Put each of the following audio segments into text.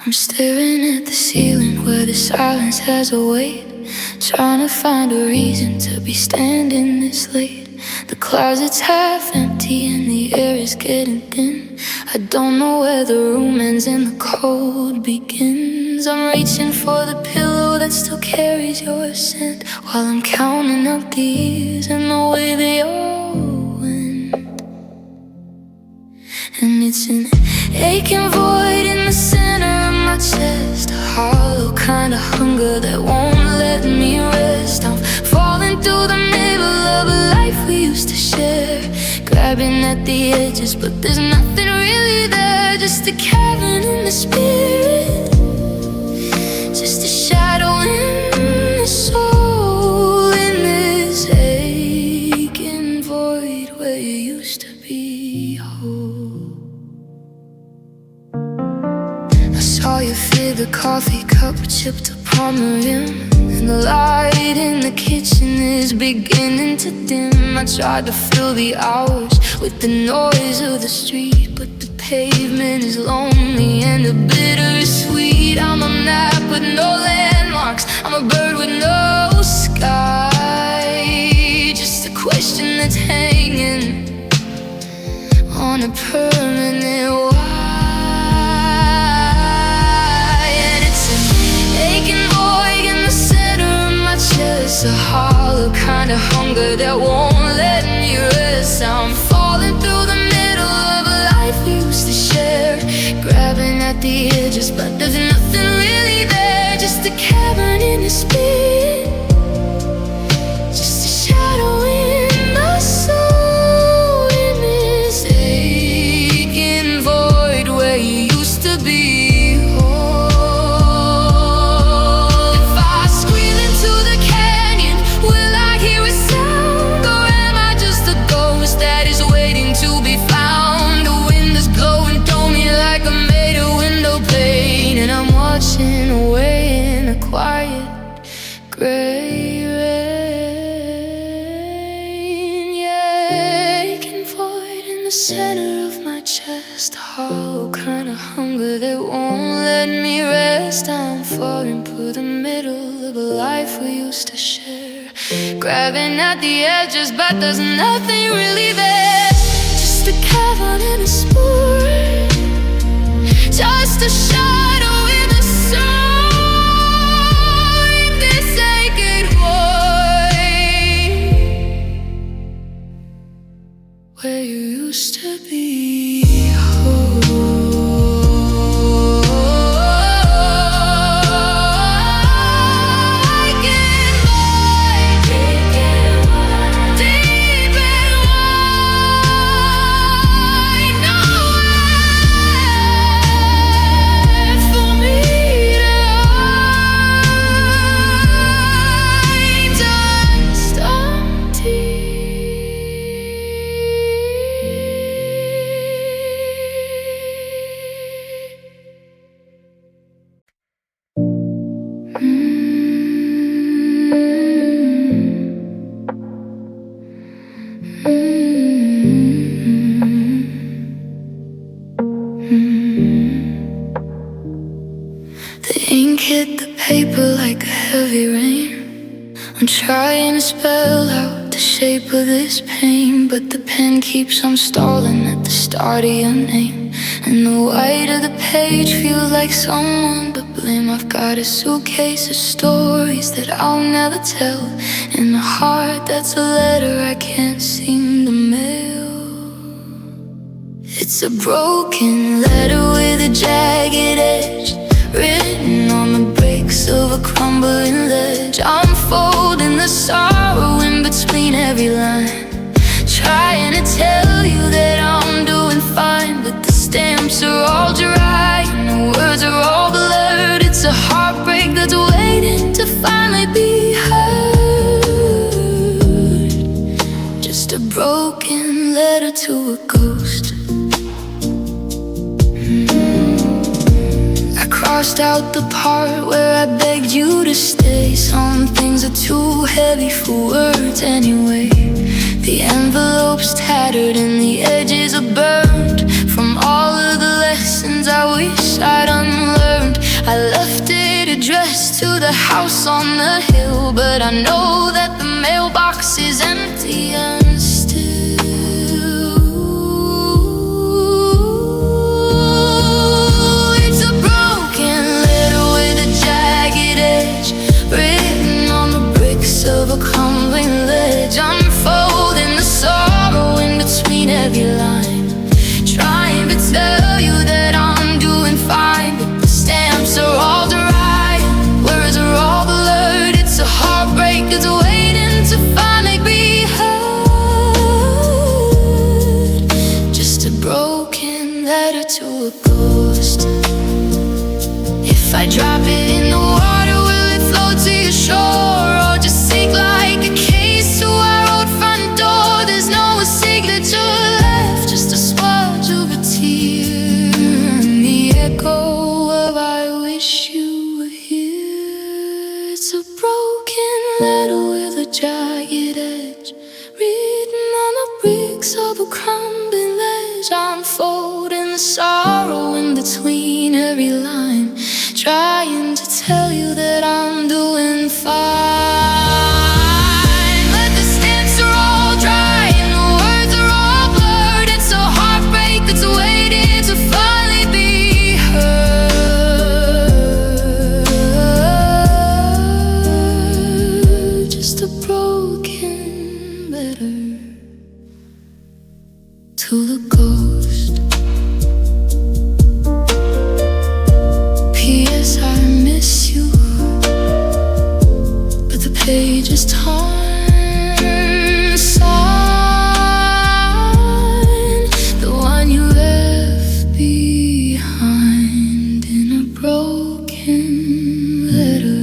I'm staring at the ceiling where the silence has a weight, trying to find a reason to be standing this late. The closet's half empty and the air is getting thin. I don't know where the room ends and the cold begins. I'm reaching for the pillow that still carries your scent, while I'm counting up the years and the way they all went. And it's an aching void in the center of my chest, a hollow kind of hunger that won't let me rest. I'm falling through the middle of a life we used to share, grabbing at the edges, but there's nothing really there. Just a cavern in the spirit, just a shadow in the soul, in this aching void where you used to be whole. I saw you fill the coffee cup chipped upon the rim, and the light in the kitchen is beginning to dim. I tried to fill the hours with the noise of the street, but the pavement is lonely and a bittersweet. I'm a map with no landmarks, I'm a bird with no sky, just a question that's hanging on a permanent wire. And it's an aching void in the center of my chest, a hollow kind of hunger that won't let me rest. I'm falling through the middle of a life we used to share, grabbing at the edges, but there's nothing really there. Just a cavern in the spirit, just a shadow in my soul, in this aching void where you used to be whole. If I squeal into the canyon, will I hear a sound, or am I just a ghost that is waiting to be found? The wind is blowing through me like I made a window pane, and I'm watching away in a quiet gray rain. Yeah, aching void in the center of my chest, a hollow kind of hunger that won't let me rest. I'm falling through the middle of a life we used to share, grabbing at the edges, but there's nothing really there. Just a cavern in a spore, just a shadow in the soul, in this aching void where you used to be whole. Aching void, deep and wide, nowhere for me to hide, just empty. The ink hit the paper like a heavy rain. I'm trying to spell out the shape of this pain, but the pen keeps on stalling at the start of your name, and the white of the page feels like someone to blame. I've got a suitcase of stories that I'll never tell, and a heart that's a letter I can't seem to mail. It's a broken letter with a jagged edge, written on the bricks of a crumbling ledge. I'm folding the sorrow in between every line, trying to tell you that I'm doing fine, but the stamps are all dry and the words are all blurred. It's a heartbreak that's waiting to finally be heard, just a broken letter to a ghost. Crossed out the part where I begged you to stay. Some things are too heavy for words anyway. The envelope's tattered and the edges are burned from all of the lessons I wish I'd unlearned. the house on the hill, but I know that the mailbox is empty and still. It's a broken letter with a jagged edge, written on the bricks of a crumbling ledge, unfolding the sorrow in between every line, trying to tell you that I'm doing fine, but the stamps are all dry, words are all blurred. It's a heartbreak that's waiting to finally be heard. Just a broken letter to a ghost. If I drop it in the water, will it float to your shore, or just sink like a case to our old front door? There's no signature left, just a smudge of a tear, and the echo of I wish you were here. It's a broken letter with a jagged edge, written on the bricks of a crumbling ledge, unfolding the sorrow in between every line, trying to tell you that I'm doing fine. But the stamps are all dry and the words are all blurred. It's a heartbreak that's waiting to finally be heard. Just a broken letter to the ghost. P.S. I miss you, but the page is torn. Sign the one you left behind in a broken letter.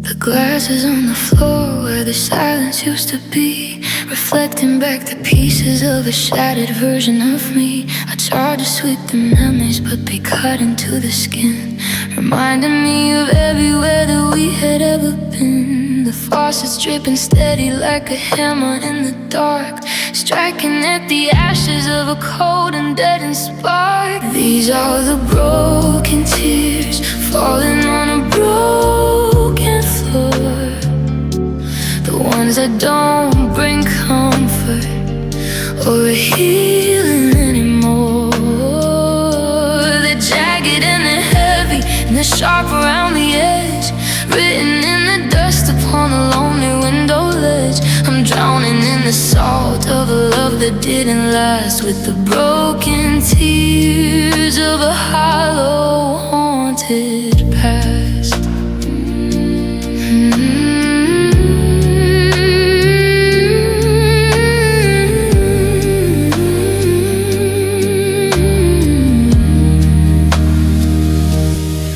The glass is on the floor where the silence used to be, reflecting back the pieces of a shattered version of me. I tried to sweep the memories, but they cut into the skin, reminding me of everywhere that we had ever been. The faucet's dripping steady like a hammer in the dark, striking at the ashes of a cold and deadened spark. These are the broken tears falling on a broken floor, the ones that don't bring comfort or healing anymore. They're jagged and they're heavy and they're sharp around the edge, written in the dust upon a lonely window ledge. I'm drowning in the salt of a love that didn't last, with the broken tears of a hollow, haunted past.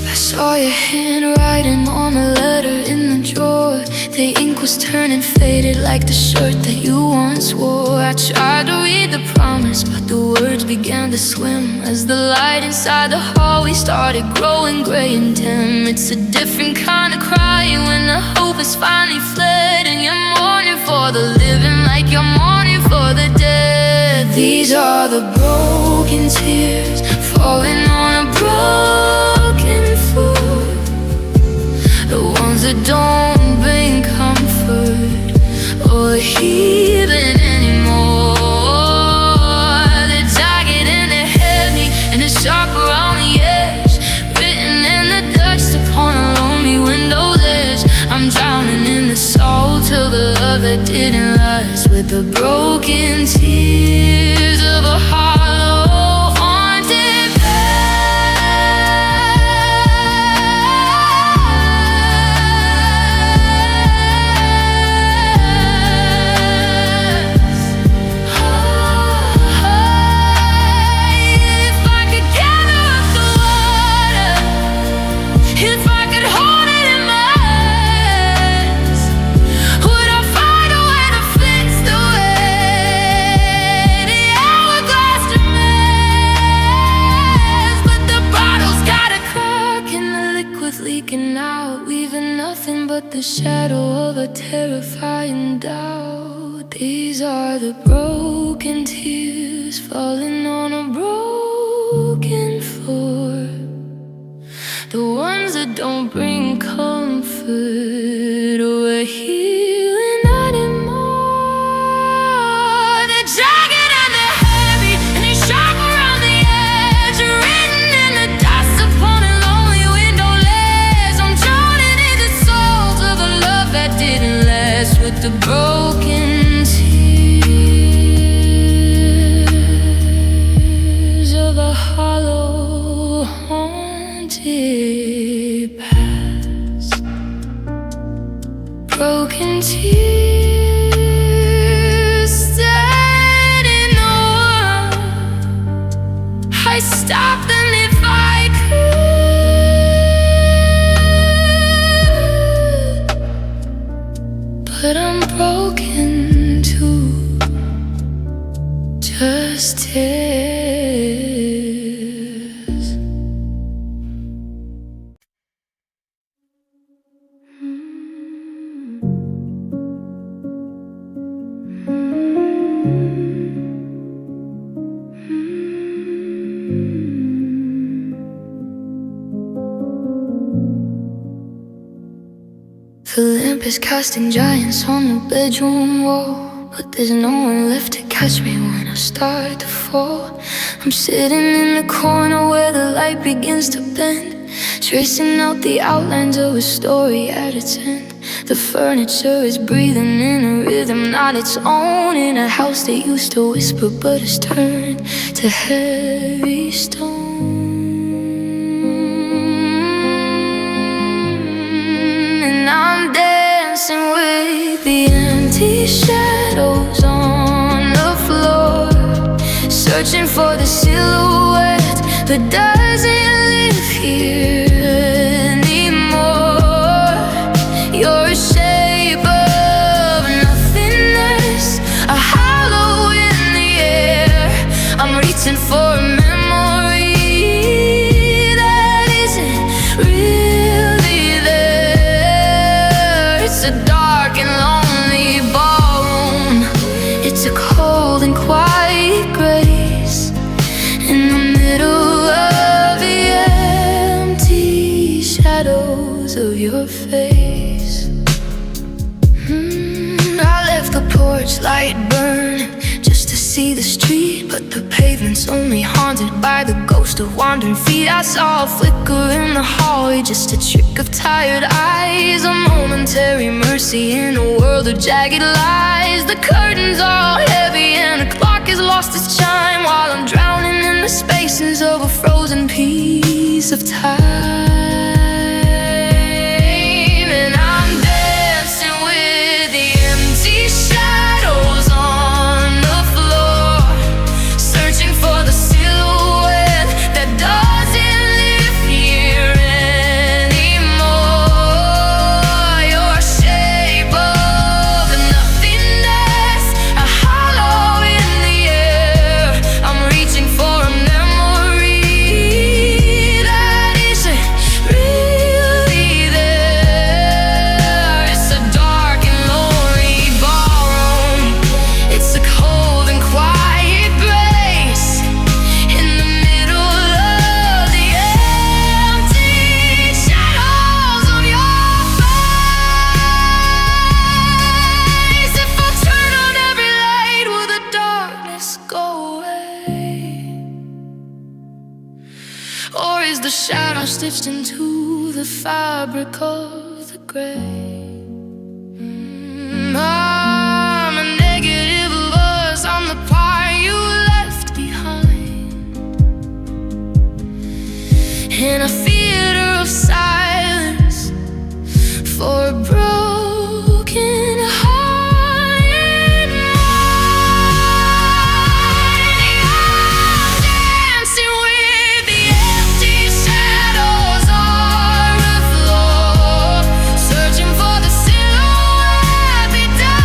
I saw your handwriting on a letter in the drawer. The ink was turning faded like the shirt that you once wore. I tried to read the promise, but the words began to swim as the light inside the hallway started growing gray and dim. It's a different kind of crying when the hope has finally fled, and you're mourning for the living like you're mourning for the dead. These are the broken tears falling on a broken floor, the ones that don't bring comfort or healing anymore. They're jagged and they're heavy and they're sharp around the edge, written in the dust upon a lonely window ledge. I'm drowning in the salt of the love that didn't last, with the broken tears of a hollow, haunted terrifying doubt. These are the broken tears falling on a broken floor, the ones that don't bring comfort or healing anymore. They're jagged and they're heavy and they sharp around the edge, written in the dust upon a lonely window ledge. I'm drowning in the souls of a love that didn't last, with the broken tears of a hollow, haunted past. Broken tears standing on. I stop them if I could, but I'm broken too, just tears. The lamp is casting giants on the bedroom wall, but there's no one left to catch me when I start to fall. I'm sitting in the corner where the light begins to bend, tracing out the outlines of a story at its end. The furniture is breathing in a rhythm not its own, in a house that used to whisper but has turned to heavy stone. And I'm dancing with the empty shadows on the floor, searching for the silhouette that doesn't live here anymore. You're a shape of nothingness, a hollow in the air. I'm reaching for a memory that isn't really there. It's a dark and lonely ballroom. It's a cold and quiet grace in the middle of the empty shadows of your face. I left the porch light burning just to see the street, but the pavement's only haunted by the ghost of wandering feet. I saw a flicker in the hallway, just a trick of tired eyes, a momentary mercy in a world of jagged lies. The curtains are all heavy and the clock has lost its chime, while I'm drowning in the spaces of a frozen piece of time. And I'm dancing with the empty shadows on the floor, searching for the silhouette that doesn't live here anymore. You're a shape of nothingness, a hollow in the air. I'm reaching for a memory that isn't really there. It's a dark and lonely ballroom. It's a cold and quiet grace in the middle of the empty shadows of your face. If I turn on every light, will the darkness go away? Or is the shadow stitched into the fabric of the gray? I'm a negative voice, I'm the part you left behind, in a theater of silence for a broken hearted mind. I'm dancing with the empty shadows on the floor, searching for the silhouette that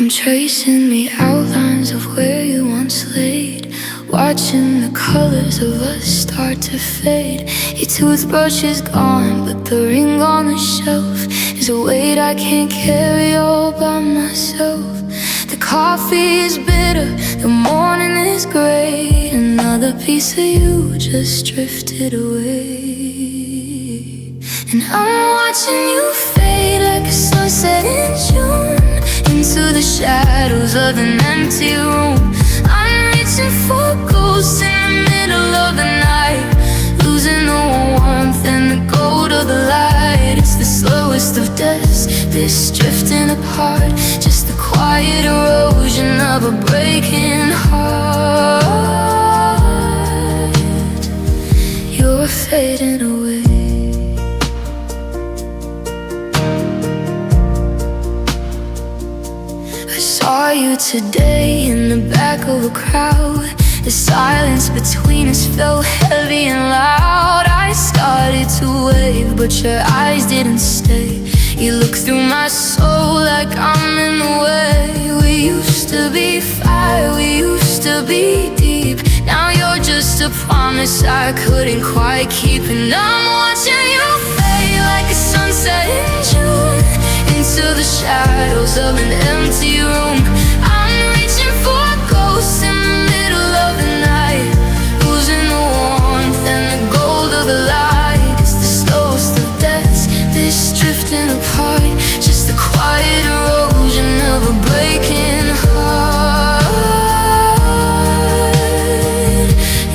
I'm tracing the outlines of where you once laid, watching the colors of us start to fade. Your toothbrush is gone, but the ring on the shelf is a weight I can't carry all by myself. The coffee is bitter, the morning is gray. Another piece of you just drifted away. And I'm watching you fade like a sunset in June, into the shadows of an empty room. I'm reaching for ghosts in the middle of the night, losing the warmth and the gold of the light. It's the slowest of deaths, this drifting apart, just the quiet erosion of a breaking heart. You're fading away. I saw you today in the back of a crowd. The silence between us felt heavy and loud. I started to wave, but your eyes didn't stay. You look through my soul like I'm in the way. We used to be fire, we used to be deep. Now you're just a promise I couldn't quite keep. And I'm watching you fade like a sunset in June, into the shadows of an empty room. I'm reaching for ghosts in the middle of the night, losing the warmth and the gold of the light. It's the slowest of deaths, this drifting apart, just the quiet erosion of a breaking heart.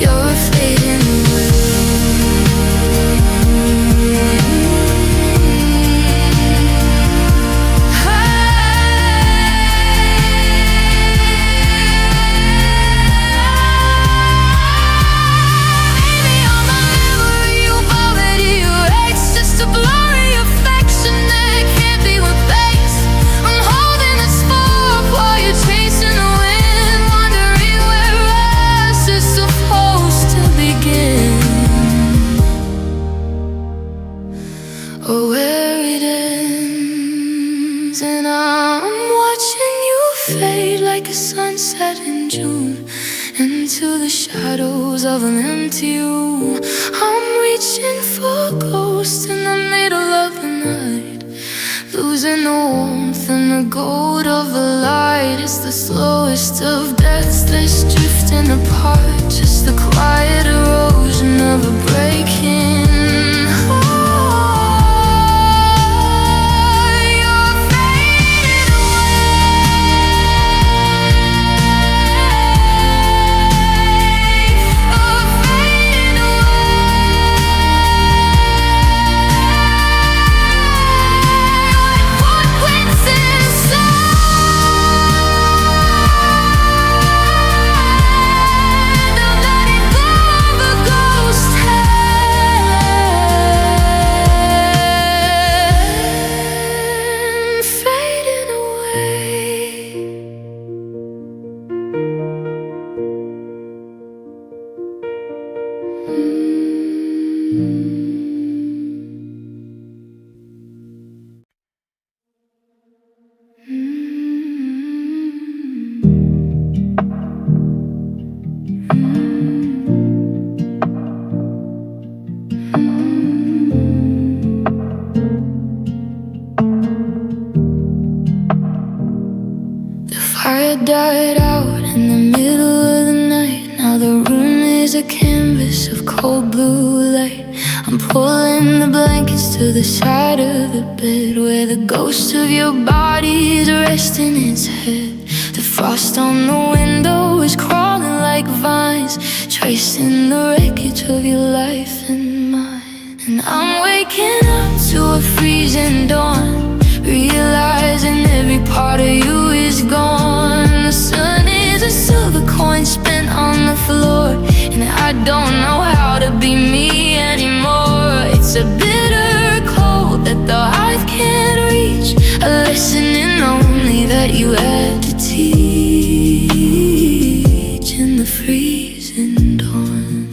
You're fading away. Oh, where it ends. And I'm watching you fade like a sunset in June, into the shadows of an empty room. I'm reaching for ghosts in the middle of the night, losing the warmth and the gold of the light. It's the slowest of deaths, this drifting apart, just the quiet erosion of a breaking heart. Fire died out in the middle of the night. Now the room is a canvas of cold blue light. I'm pulling the blankets to the side of the bed, where the ghost of your body is resting its head. The frost on the window is crawling like vines, tracing the wreckage of your life and mine. And I'm waking up to a freezing dawn, realizing every part of you is gone. The sun is a silver coin spent on the floor, and I don't know how to be me anymore. It's a bitter cold that the heart can't reach, a lesson in only that you had to teach in the freezing dawn.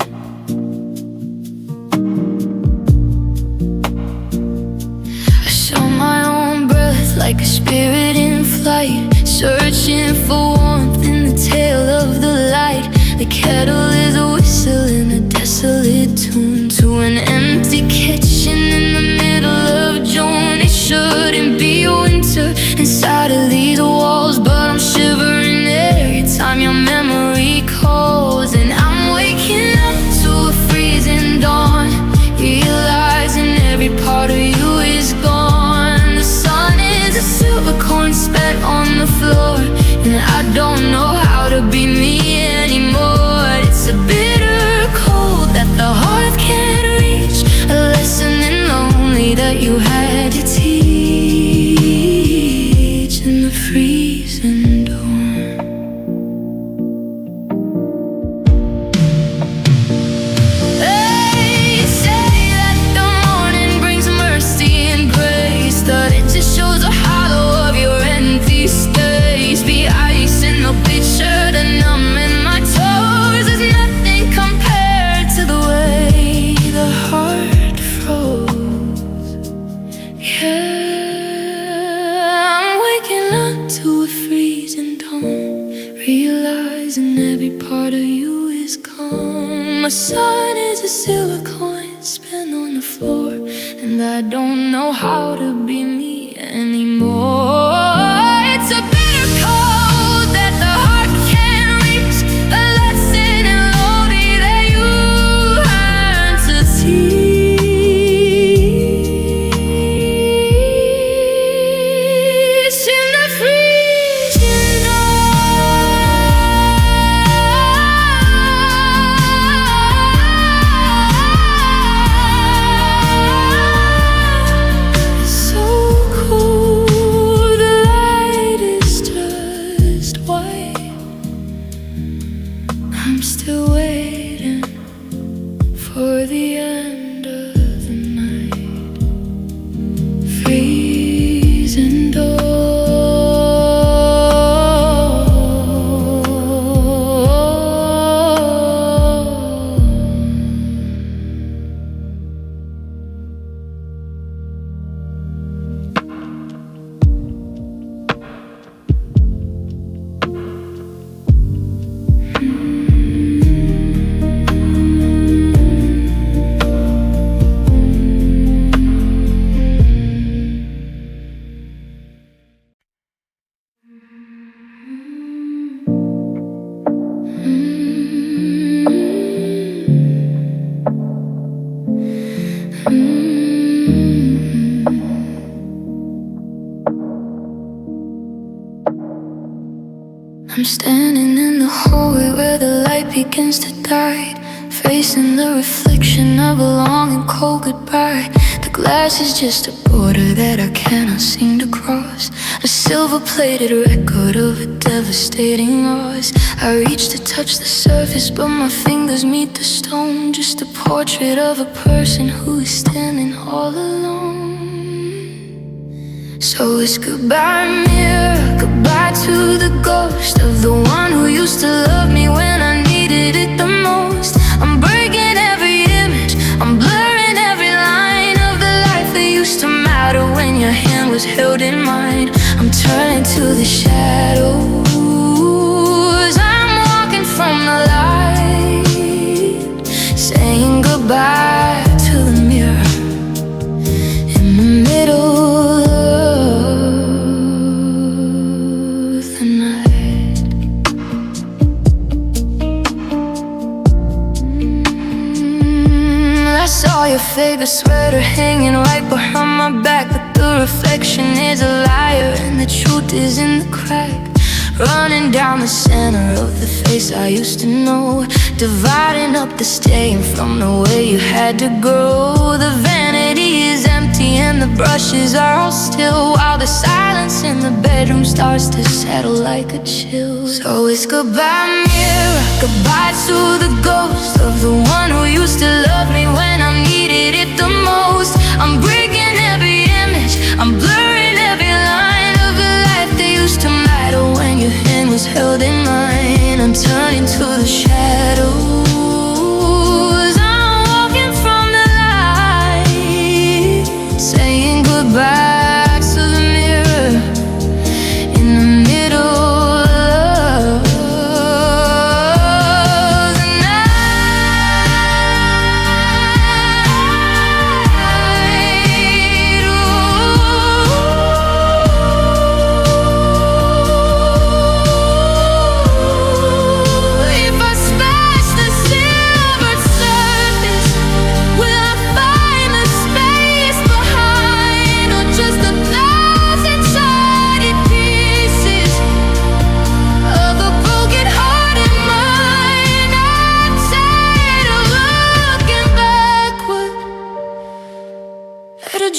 I saw my own breath like a spirit in flight, searching for warmth in the tail of the light. The kettle is a whistle in a desolate tune to an empty kitchen in the middle of June. It shouldn't be winter inside of these walls, but I'm shivering every time your memory calls. And I'm waking up to a freezing dawn, realizing every part of you is gone. The sun is a silver coin spat on the floor, and I don't know how to be me anymore. It's a bitter cold that the heart can't reach, a lesson in lonely that you had to teach in the freezing dawn. They say that the morning brings mercy and grace, that it just shows the hollow of your empty space. Be ice in the pitcher to numb in my toes. There's nothing compared to the way the heart froze. Yeah, I'm waking up to a freezing dawn, realizing every part of you is gone. My sun is a silver coin spin on the floor, and I don't know how to be me anymore. It's a bitter cold that the heart can't reach, a lesson in lonely that you had to teach in the freezing dawn. It's so cold, the light is just white. I'm still waiting for the end of the night. Freezing I'm standing in the hallway where the light begins to die, facing the reflection of a long and cold goodbye. The glass is just a border that I cannot seem to cross, a silver-plated record of a devastating loss. I reach to touch the surface, but my fingers meet the stone. Just a portrait of a person who is standing all alone. So it's goodbye mirror, goodbye to the ghost of the one who used to love me when I needed it the most. I'm breaking every image, I'm blurring every line of the life that used to matter when your hand was held in mine. I'm turning to the shadows, I'm walking from the light, saying goodbye to the mirror in the middle of the night. I saw your favorite sweater hanging right behind my back, but the reflection is a liar and the truth is in the crack, running down the center of the face I used to know, dividing up the stain from the way you had to grow. The vanity is empty and the brushes are all still, while the silence in the bedroom starts to settle like a chill. So it's goodbye mirror, goodbye to the ghost of the one who used to love me when I needed it the most. I'm breaking every image, I'm blurring every line of a life that used to matter when your hand was held in mine. I'm turning to the shadows, I'm walking from the light, saying goodbye to the mirror in the middle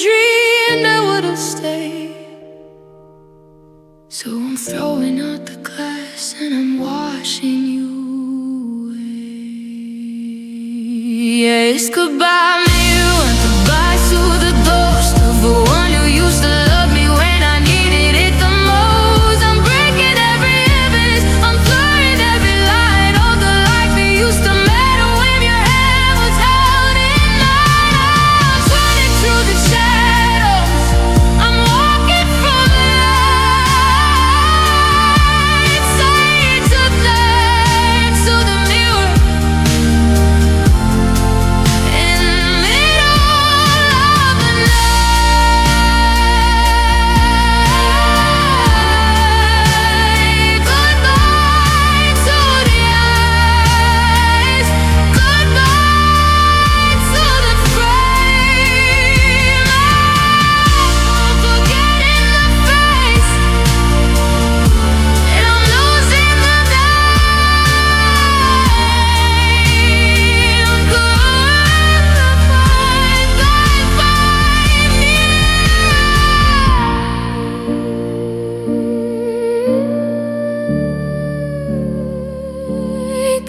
dreamed I would've stayed. So I'm throwing out the glass and I'm washing you away. Yeah, it's goodbye mirror and goodbye to the ghost of the one who used to love me when I needed it the most. I'm breaking every image, I'm blurring every line. All the life that used to matter when your hand was held in mine. I'm running through the shadows, I'm walking from light. Saying to them, to the mirror, in the middle of the night. Goodbye to the eyes, goodbye to the frame. I'm forgetting the face, and I'm losing the name.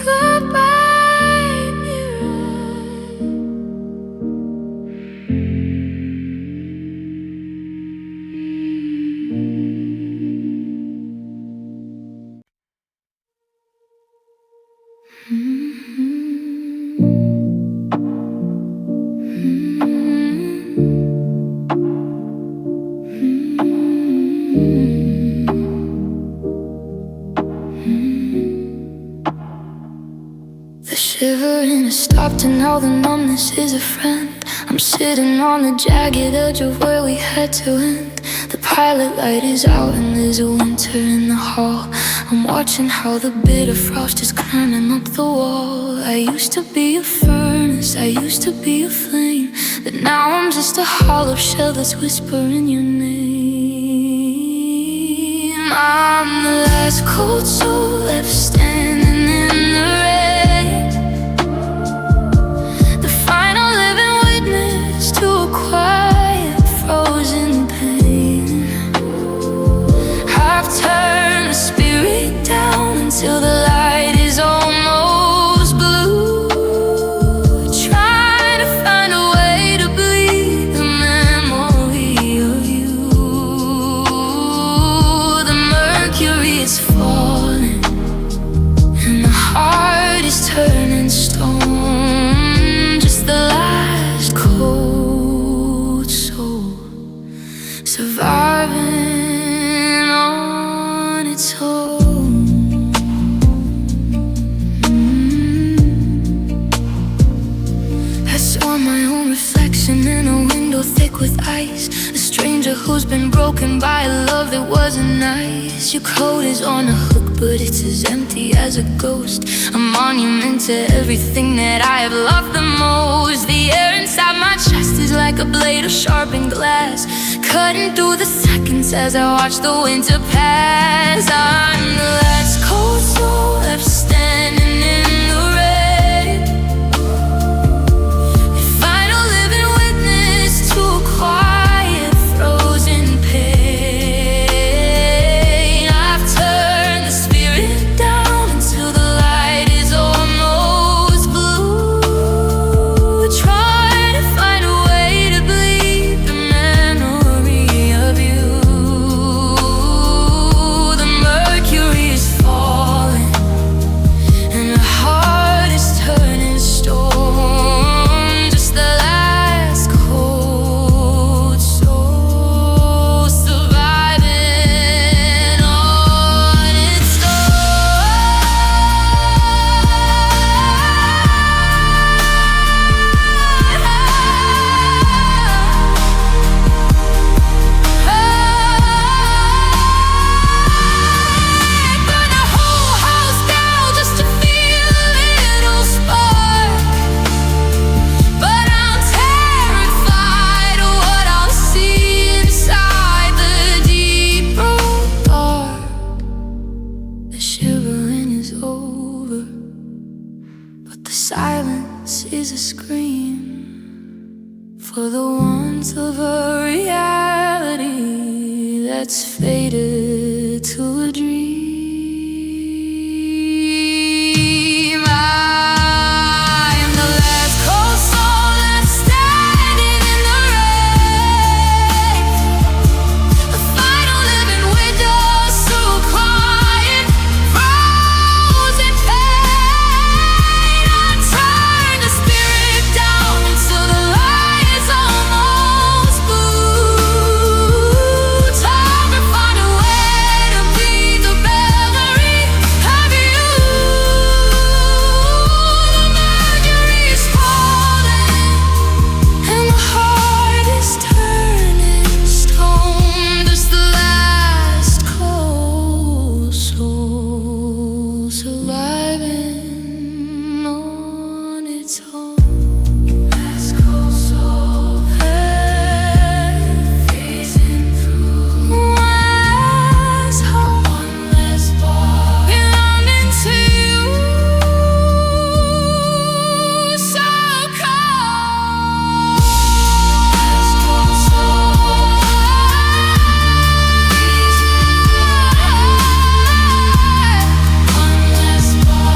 Goodbye, The shivering has stopped and now the numbness is a friend. I'm sitting on the jagged edge of where we had to end. The pilot light is out and there's a winter in the hall. I'm watching how the bitter frost is climbing up the wall. I used to be a furnace, I used to be a flame, but now I'm just a hollow shell that's whispering your name. I'm the last cold soul left standing in the rain, the final living witness to a quiet frozen pain. I've turned the spirit down until the light is almost blue, trying to find a way to bleed the memory of you. The mercury is falling and the heart is turning stone. Just the last cold soul surviving on its own. I saw my own reflection in a window thick with ice, a stranger who's been broken by a love that wasn't nice. Your coat is on a hook, but it's as empty as a ghost, a monument to everything that I have loved the most. The air inside my chest is like a blade of sharpened glass, cutting through the seconds as I watch the winter pass. I'm the last cold soul left standing in the rain, the final living witness to a quiet frozen pain. I've turned the spirit down until the light is almost blue, trying to find a way to bleed the memory of you. The mercury is falling reality that's faded to a dream. I am the last cold soul left standing in the rain, the final living windows through quiet, frozen pain. I turn the spirit down until the light is almost blue. Time to find a way to bleed the memory of you. The mercury is falling and the heart is turning stone. Just the last cold soul surviving on its own. Last cold soul, phasing through. Last hope, one last bar, belonging to you. So cold. Last cold soul, one last bar.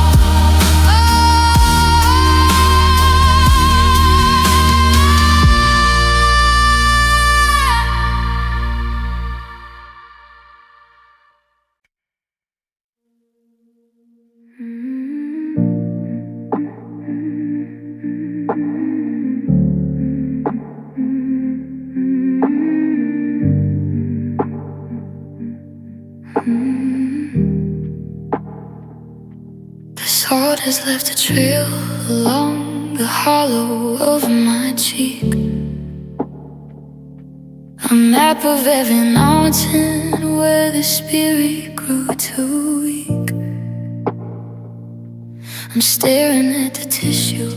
The salt has left a trail along the hollow of my cheek, a map of every mountain where the spirit grew too weak. I'm staring at the tissue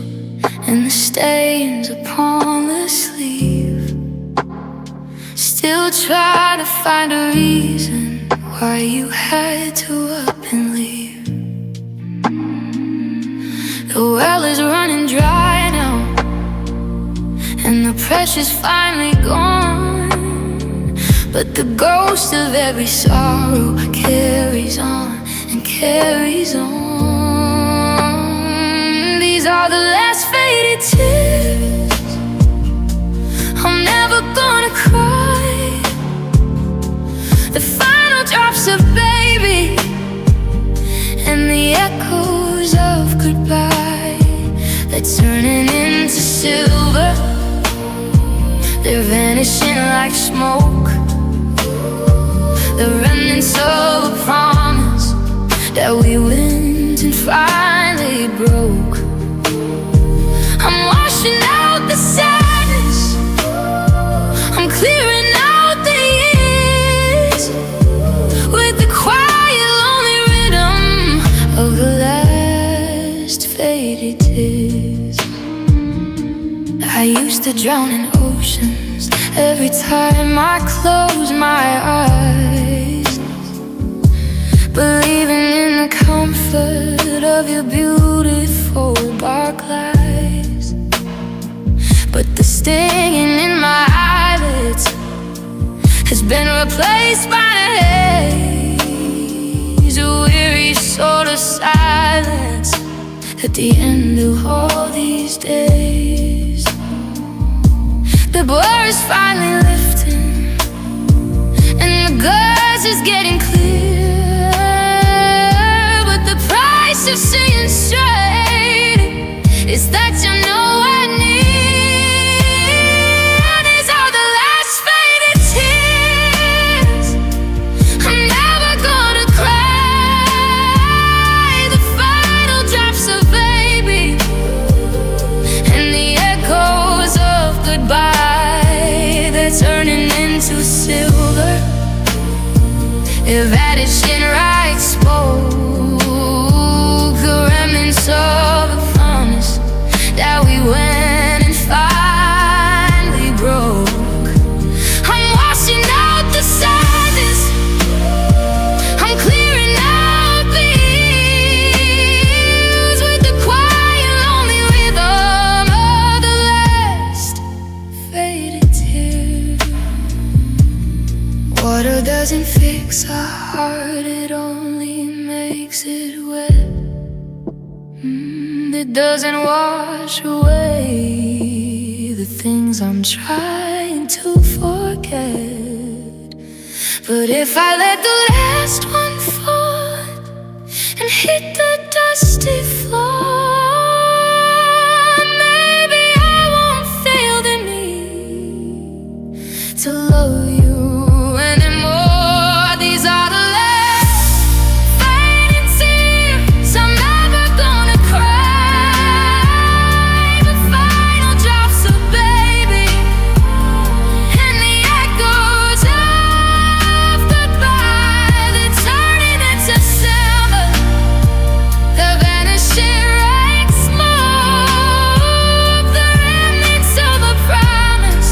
and the stains upon the sleeve, still trying to find a reason why you had to up and leave. The well is running dry now, and the pressure's finally gone, but the ghost of every sorrow carries on and carries on. These are the last faded tears. I'm never gonna cry. The final drops of baby and the echoes of goodbye, they're turning into silver. They're vanishing like smoke, the remnants of a promise that we went and finally broke. I'm washing out the sadness, I'm clearing out the years with the quiet, lonely rhythm of the last faded tears. I used to drown in oceans every time I close my eyes, believing in the comfort of your beautiful dark lies. But the stinging in my eyelids has been replaced by the haze, a weary sort of silence at the end of all these days. The blur is finally lifting and the glass is getting clear, but the price of seeing straight is that you know I need. These are the last faded tears. I'm never gonna cry. The final drops of baby and the echoes of goodbye, they're turning into silver. They're vanishing right spoke, the remnants of a promise that we went and finally broke. I'm washing out the sadness, I'm clearing out the years with the quiet, lonely rhythm of the last faded tears. Water doesn't fix a heart, it only makes it wet. It doesn't wash away the things I'm trying to forget. But if I let the last one fall and hit the dusty floor, maybe I won't feel the need to love you anymore. These are the last fading tears I'm never gonna cry. The final drops of baby and the echoes of goodbye. They're turning into summer. They're vanishing right smoke. The remnants of a promise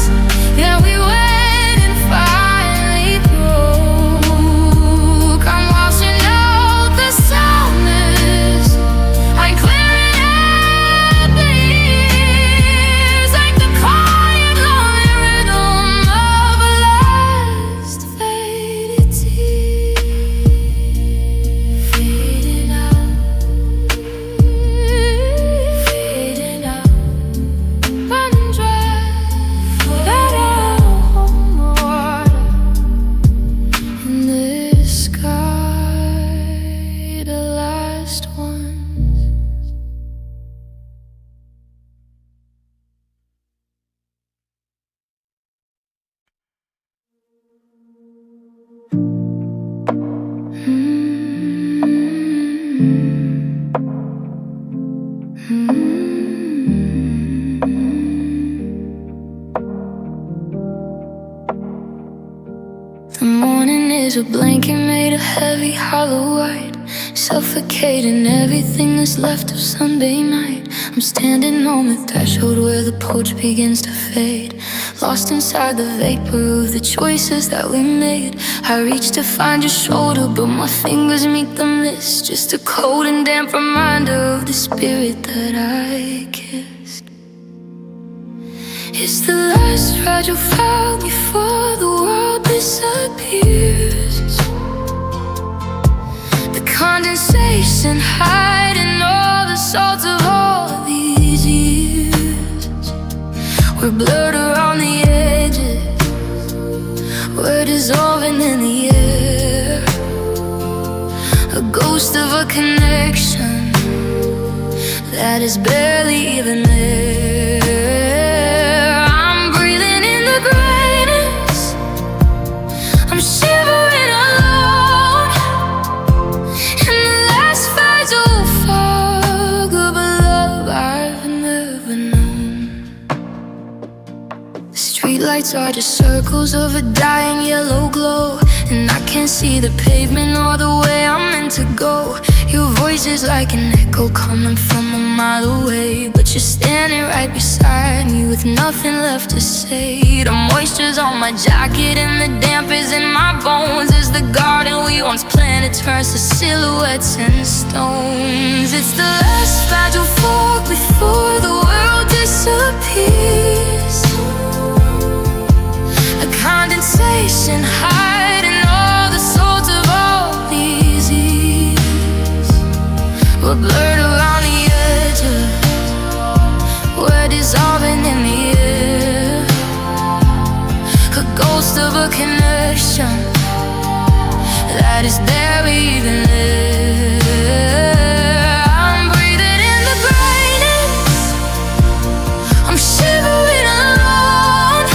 that we went and finally broke. I'm washing out the soundness, I'm clearing out the years, like the quiet lonely rhythm of a last faded tear. Fading out, fading out, running dry, that out water in this sky, the last ones. The morning is a blanket made of heavy hollow white, suffocating everything that's left of Sunday night. I'm standing on the threshold where the porch begins to fade, lost inside the vapor of the choices that we made. I reach to find your shoulder, but my fingers meet the mist, just a cold and damp reminder of the spirit that I kissed. It's the last fragile flower before the world disappears. The condensation hiding all the salt of all these years. We're blurred around the edges, we're dissolving in the air. A ghost of a connection that is barely even there. I'm breathing in the greyness, I'm shivering alone in the last fragile fog of a love I've never known. The streetlights are just circles of a dying yellow glow, and I can't see the pavement or the way I'm meant to go. Your voice is like an echo coming from a mile away, but you're standing right beside me with nothing left to say. The moisture's on my jacket and the damp is in my bones as the garden we once planted turns to silhouettes and stones. It's the last fragile fog before the world disappears. A condensation hiding all the souls of all these years. We're blurred around the edges, we're dissolving in the air. A ghost of a connection that is there even there. I'm breathing in the greyness, I'm shivering alone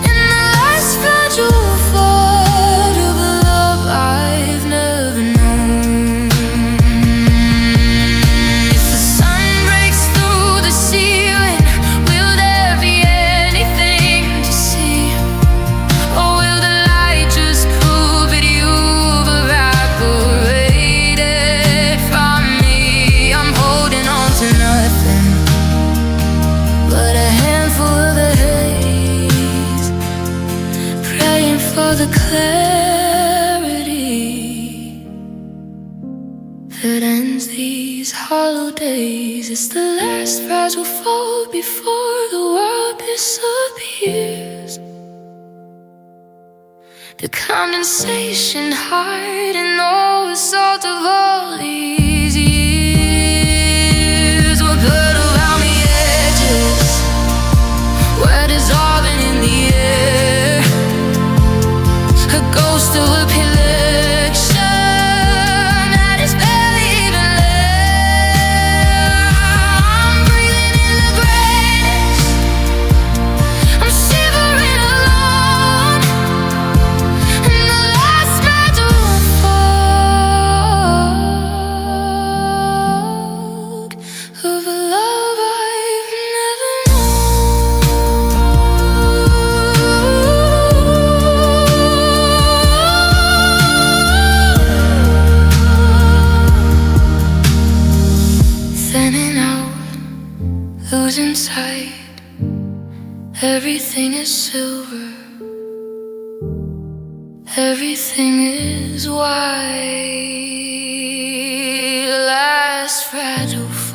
in the last fragile fog of a love I've never known. If the sun breaks through the ceiling, will there be anything to see? Or will the light just prove that you've evaporated from me? I'm holding on to nothing but a handful of the haze, praying for the clarity that ends these hollow days. It's the last fragile fog before the world disappears. the condensation hard and all the salt of all these years were put around the edges, where dissolving in the air, a ghost of a collection that is barely even there. I'm breathing in the grayness, I'm shivering alone, and the last metal fog of a love I've never thinning out, losing sight. Everything is silver, everything is white. Last fragile fog.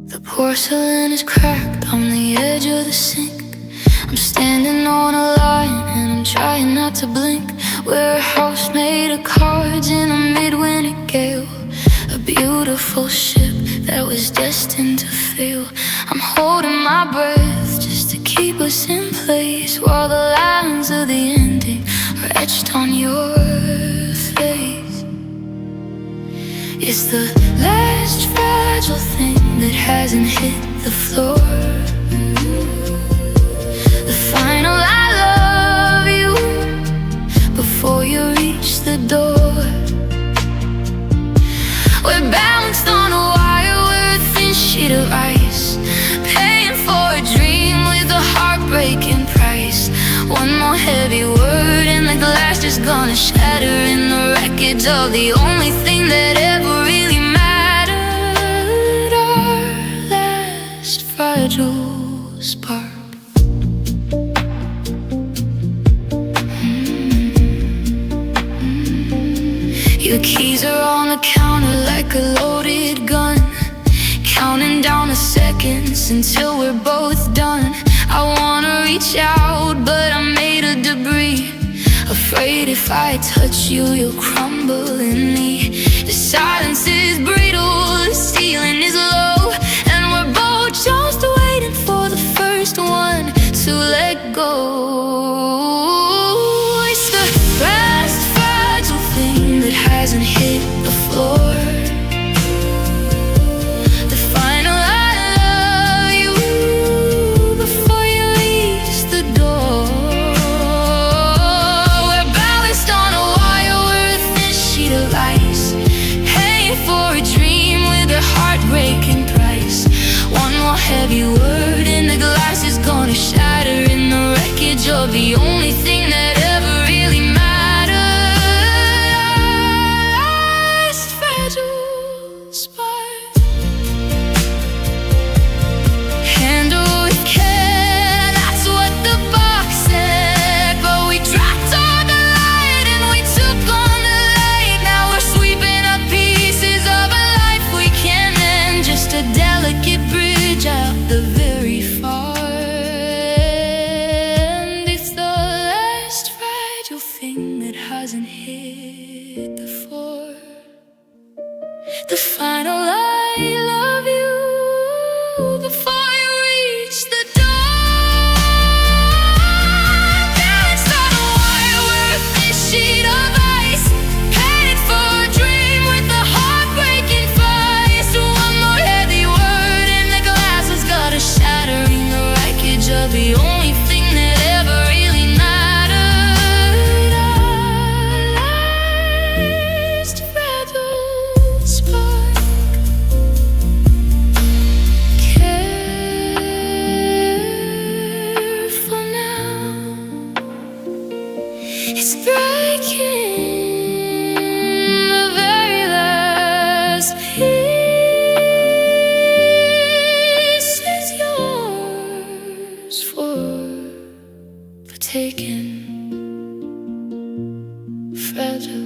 The porcelain is cracked on the edge of the sink. I'm standing on a line and I'm trying not to blink. We're a house made of cards in a midwinter gale, a beautiful ship that was destined to fail. I'm holding my breath just to keep us in place, while the lines of the ending are etched on your face. It's the last fragile thing that hasn't hit the floor, the final I love you before you reach the door. We're balanced on a wire, we're a thin sheet of ice, paying for a dream with a heartbreaking price. One more heavy word and the glass is gonna shatter in the wreckage of the only thing that ever really mattered, our last fragile spark. Your keys are on the counter like a loaded gun, counting down the seconds until we're both done. I wanna reach out, but I'm made of debris, afraid if I touch you, you'll crumble in me. The silence is brittle, the ceiling is low, and we're both just waiting for the first one to let go. It's the last fragile thing that hasn't hit the floor, the final I love you before you reach the door. We're balanced on a wire, we're a thin sheet of ice, paying for a dream with a heartbreaking price. One more heavy word and the glass is gonna shatter in the wreckage of the only thing that ever really mattered, last fragile spark. Handle with care, that's what the box said, but we dropped on the light and we took on the light. Now we're sweeping up pieces of a life we can't end, just a delicate bridge out the very far end. It's the last fragile thing that hasn't hit the floor, the final I love you before you reach the door. Balanced on a wire, we're a thin sheet of ice, painted for a dream with a heartbreaking price. One more heavy word and the glass has gotta shatter in the wreckage of the only thing that ever really mattered, our last fragile spark. Careful now. It's breaking the very last piece is yours for taking, fragile.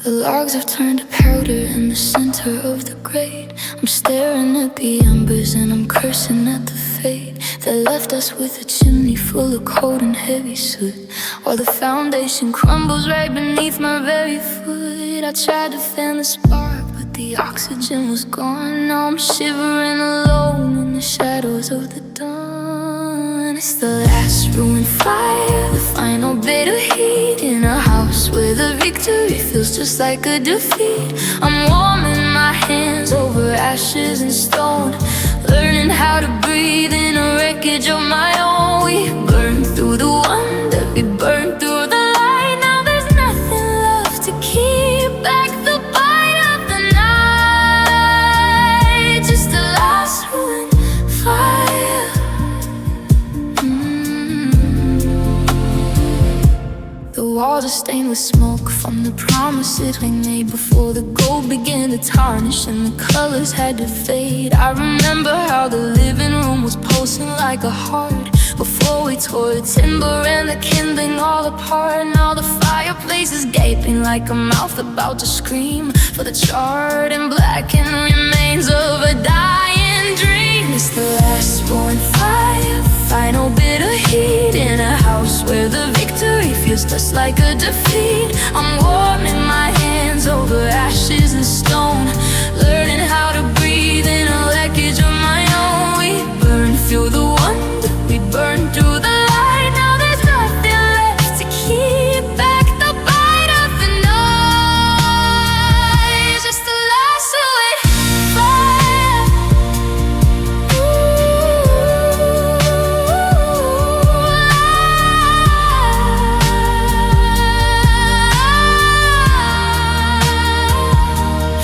The logs have turned to powder in the center of the grate. I'm staring at the embers and I'm cursing at the fate that left us with a chimney full of cold and heavy soot, while the foundation crumbles right beneath my very foot. I tried to fan the spark, but the oxygen was gone. Now I'm shivering alone in the shadows of the dawn. It's the last ruined fire, the final bit of heat in a house where the victory feels just like a defeat. I'm warming my hands over ashes and stone, learning how to breathe in a wreckage of my own. We burned through the wonder, we burned through the light. Now there's nothing left to keep back the bite of the night. Just a last ruined fire. The walls are stained with smoke from the promises we made before the gold began to tarnish and the colors had to fade. I remember how the living room was pulsing like a heart before we tore the timber and the kindling all apart. Now the fireplace is gaping like a mouth about to scream for the charred and blackened remains of a dying dream. It's the last ruined fire, the final bit of heat in a house where the victory feels just like a defeat. I'm warming my hands over ashes and stone, learning how to breathe in a wreckage of my own. We burn through the wonder, we burn through the light. Now there's nothing left to keep back the bite of the night. Just the last away fire.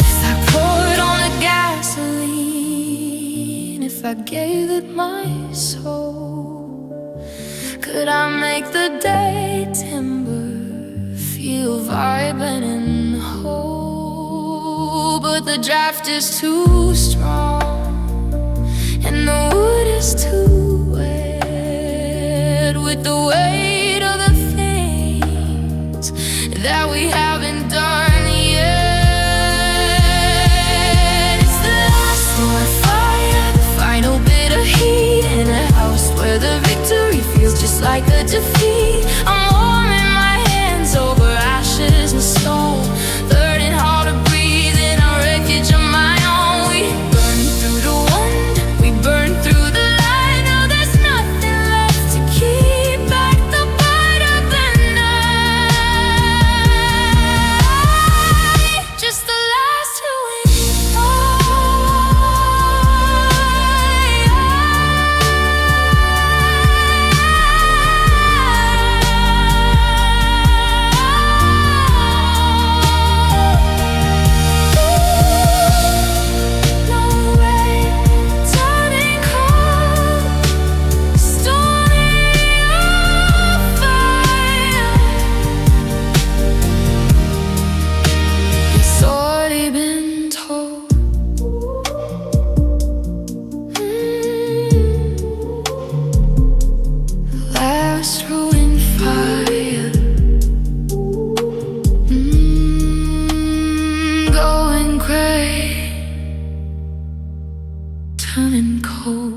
If I poured on the gasoline, if I gave it my soul, could I make the day timber feel vibrant and whole? But the draft is too strong and the wood is too wet with the weight of the things that we haven't done yet. It's the last one fire, the final bit of heat in a house where the victory feels just like a defeat. I'm warming my hands over ashes and stone, learning how to breathe in a wreckage of my own. We burn through the wonder, we burn through the light. Now there's nothing left to keep back the bite of the night. Just the last to turning cold.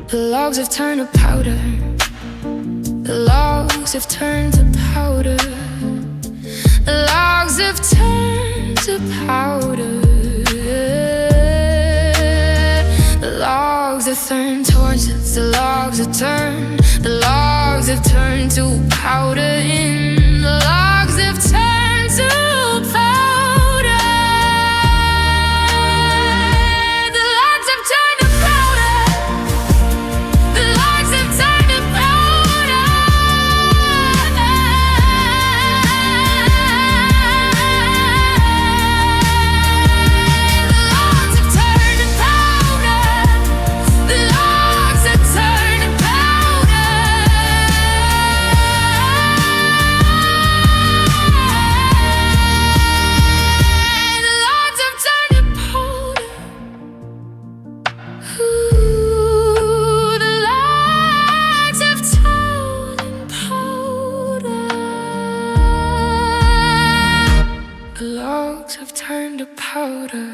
The logs have turned to powder. The logs have turned to powder. The logs have turned to powder. hawthorn towards it. The logs have turned, the logs have turned to powder. In the logs have turned to powder. The logs have turned to powder. The logs have turned to powder. Turned to powder.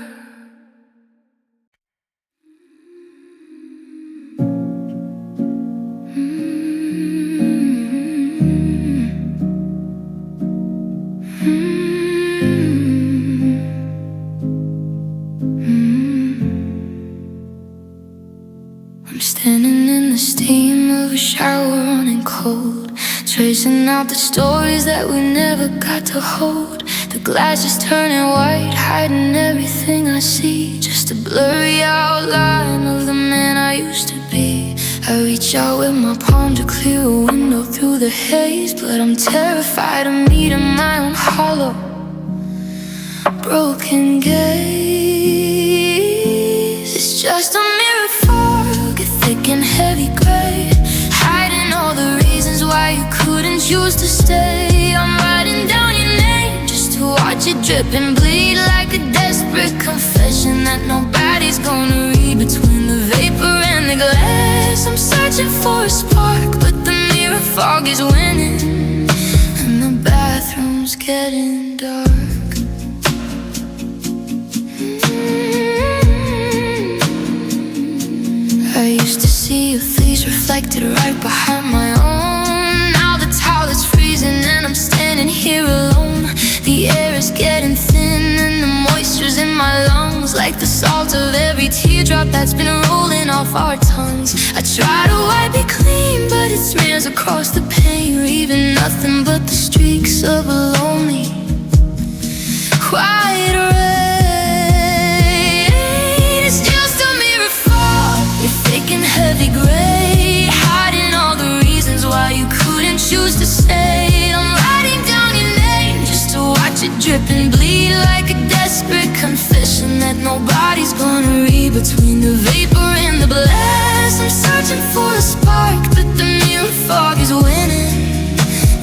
I'm standing in the steam of a shower running cold, tracing out the stories that we never got to hold. The glass is turning white, hiding everything I see, just a blurry outline of the man I used to be. I reach out with my palm to clear a window through the haze, but I'm terrified of meeting my own hollow, broken gaze. It's just a mirror fog, a thick and heavy gray, hiding all the reasons why you couldn't choose to stay. I'm writing down your name just to watch it drip and bleed, like a desperate confession that nobody's gonna read. Between the vapor and the glass, I'm searching for a spark, but the mirror fog is winning, and the bathroom's getting dark. I used to see your face reflected right behind my own. Now the towel is freezing and I'm standing here alone. The air is getting thin and the moisture's in my lungs, like the salt of every teardrop that's been rolling off our tongues. I try to wipe it clean, but it smears across the pain, leaving nothing but the streaks of a lonely, quiet rain. It's just a mirror fog, you're thick and heavy gray, hiding all the reasons why you couldn't choose to stay. I'm writing down your name just to watch it drip and bleed, like a desperate confession that nobody's gonna read. Between the vapor and the blast, I'm searching for a spark, but the mirror fog is winning,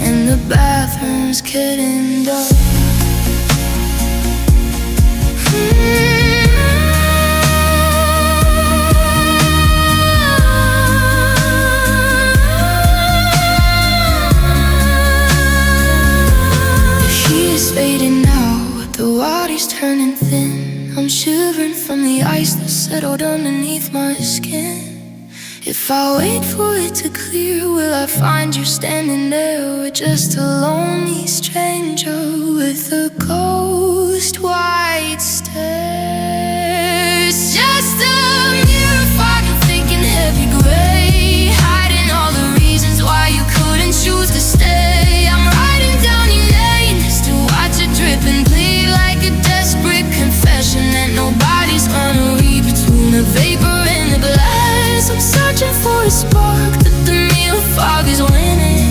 and the bathroom's getting dark. The heat is fading now, the water's turning thin. I'm shivering from the ice that settled underneath my skin. If I wait for it to clear, will I find you standing there with just a lonely stranger with a ghost white stare? It's just a mirror fog and thick and heavy gray, hiding all the reasons why you couldn't choose to stay. I'm writing down your name just to watch it drip and bleed, like a desperate confession that nobody's gonna read. Between the vapor and the glass, I'm searching for a spark, but the mirror fog is winning,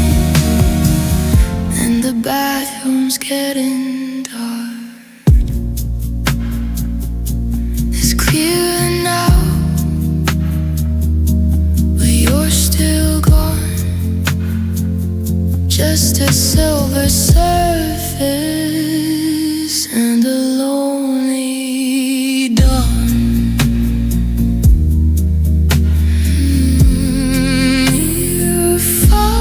and the bathroom's getting dark. It's clear now, but you're still gone, just a silver surface and a lonely dawn. Mirror fog.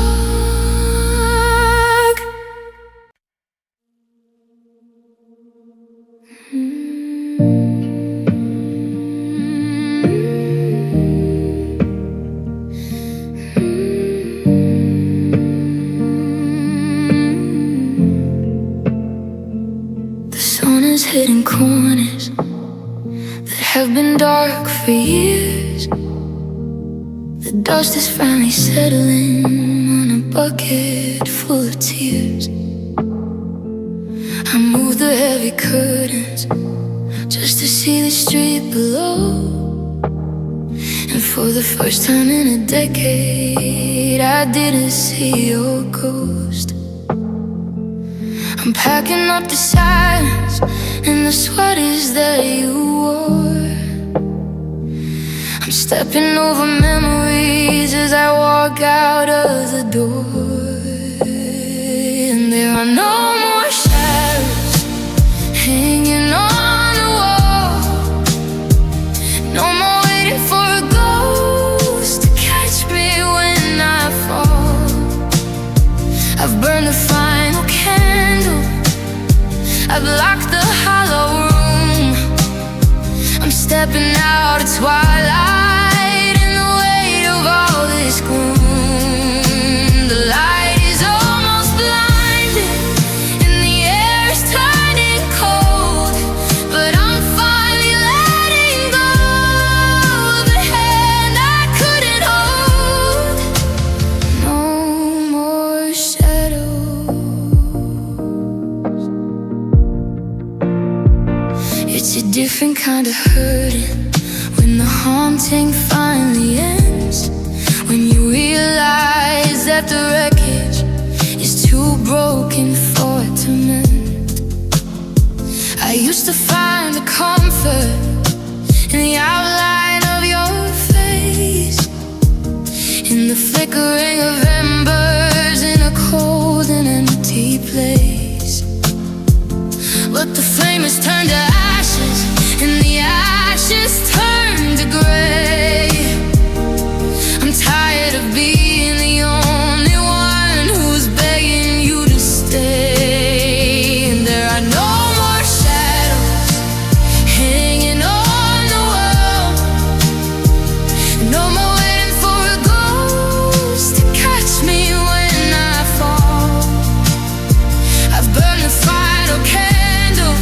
The sun is hitting corners that have been dark for years. The The dust is finally settling on a bucket full of tears. I move the heavy curtains just to see the street below. And for the first time in a decade, I didn't see your ghost. I'm packing up the silence and the sweaters that you wore. I'm stepping over memories as I walk out of the door. And there are no more shadows hanging on the wall. No more waiting for a ghost to catch me when I fall. I've burned the final candle, I've locked the hollow room. I'm stepping out of twilight in the weight of all this gloom. The light is almost blinded and the air is turning cold, but I'm finally letting go of the hand I couldn't hold. No more shadows. It's a different kind of hurting when the haunting finally ends. When you realize that the wreckage is too broken for it to mend. I used to find the comfort in the outline of your face, in the flickering of embers in a cold and empty place. But the flame has turned to ashes and the ashes turn to gray. I'm tired of being the only one who's begging you to stay. And there are no more shadows hanging on the wall. No more waiting for a ghost to catch me when I fall. I've burned the final candle,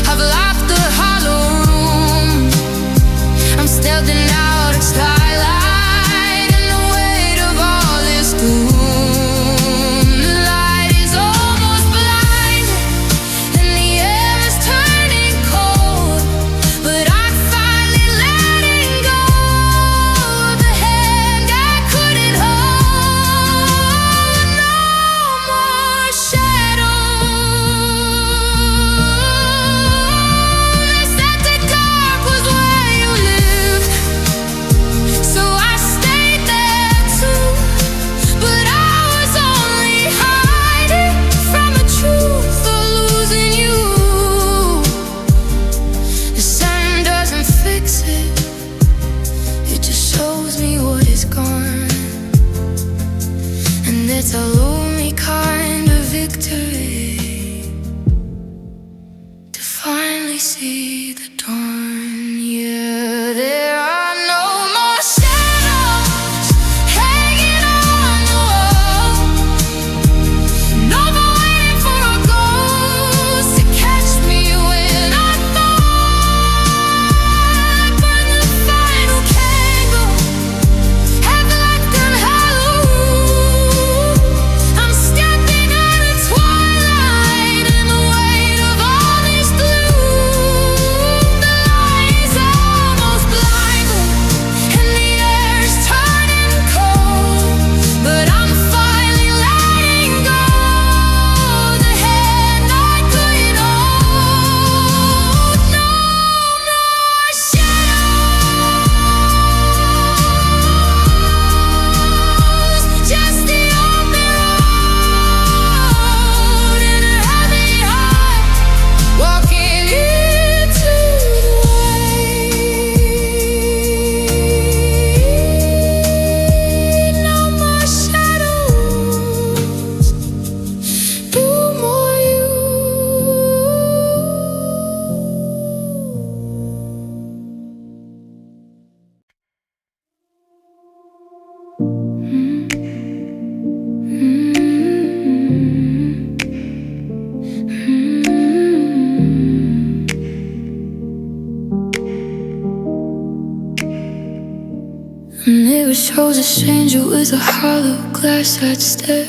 I've locked the hollow room. I'm stealthing out of twilight in the weight of all this gloom. The light is almost blinded and the air is turning cold, but I'm finally letting go of the hand I couldn't hold. No more shadows. That the dark was where you lived, so I stayed there too. But I was only hiding from the truth of losing you. The sun doesn't fix it, it just shows me what is gone. And it's a lonely kind of victory to finally see the dawn. Yeah, there are no more shadows hanging on the wall. No more waiting for a ghost to catch me when I fall. Burn the final candle, have locked the hollow room. I'm stepping out of twilight in the weight of all this gloom. shows a stranger with a hollow glass I'd stare.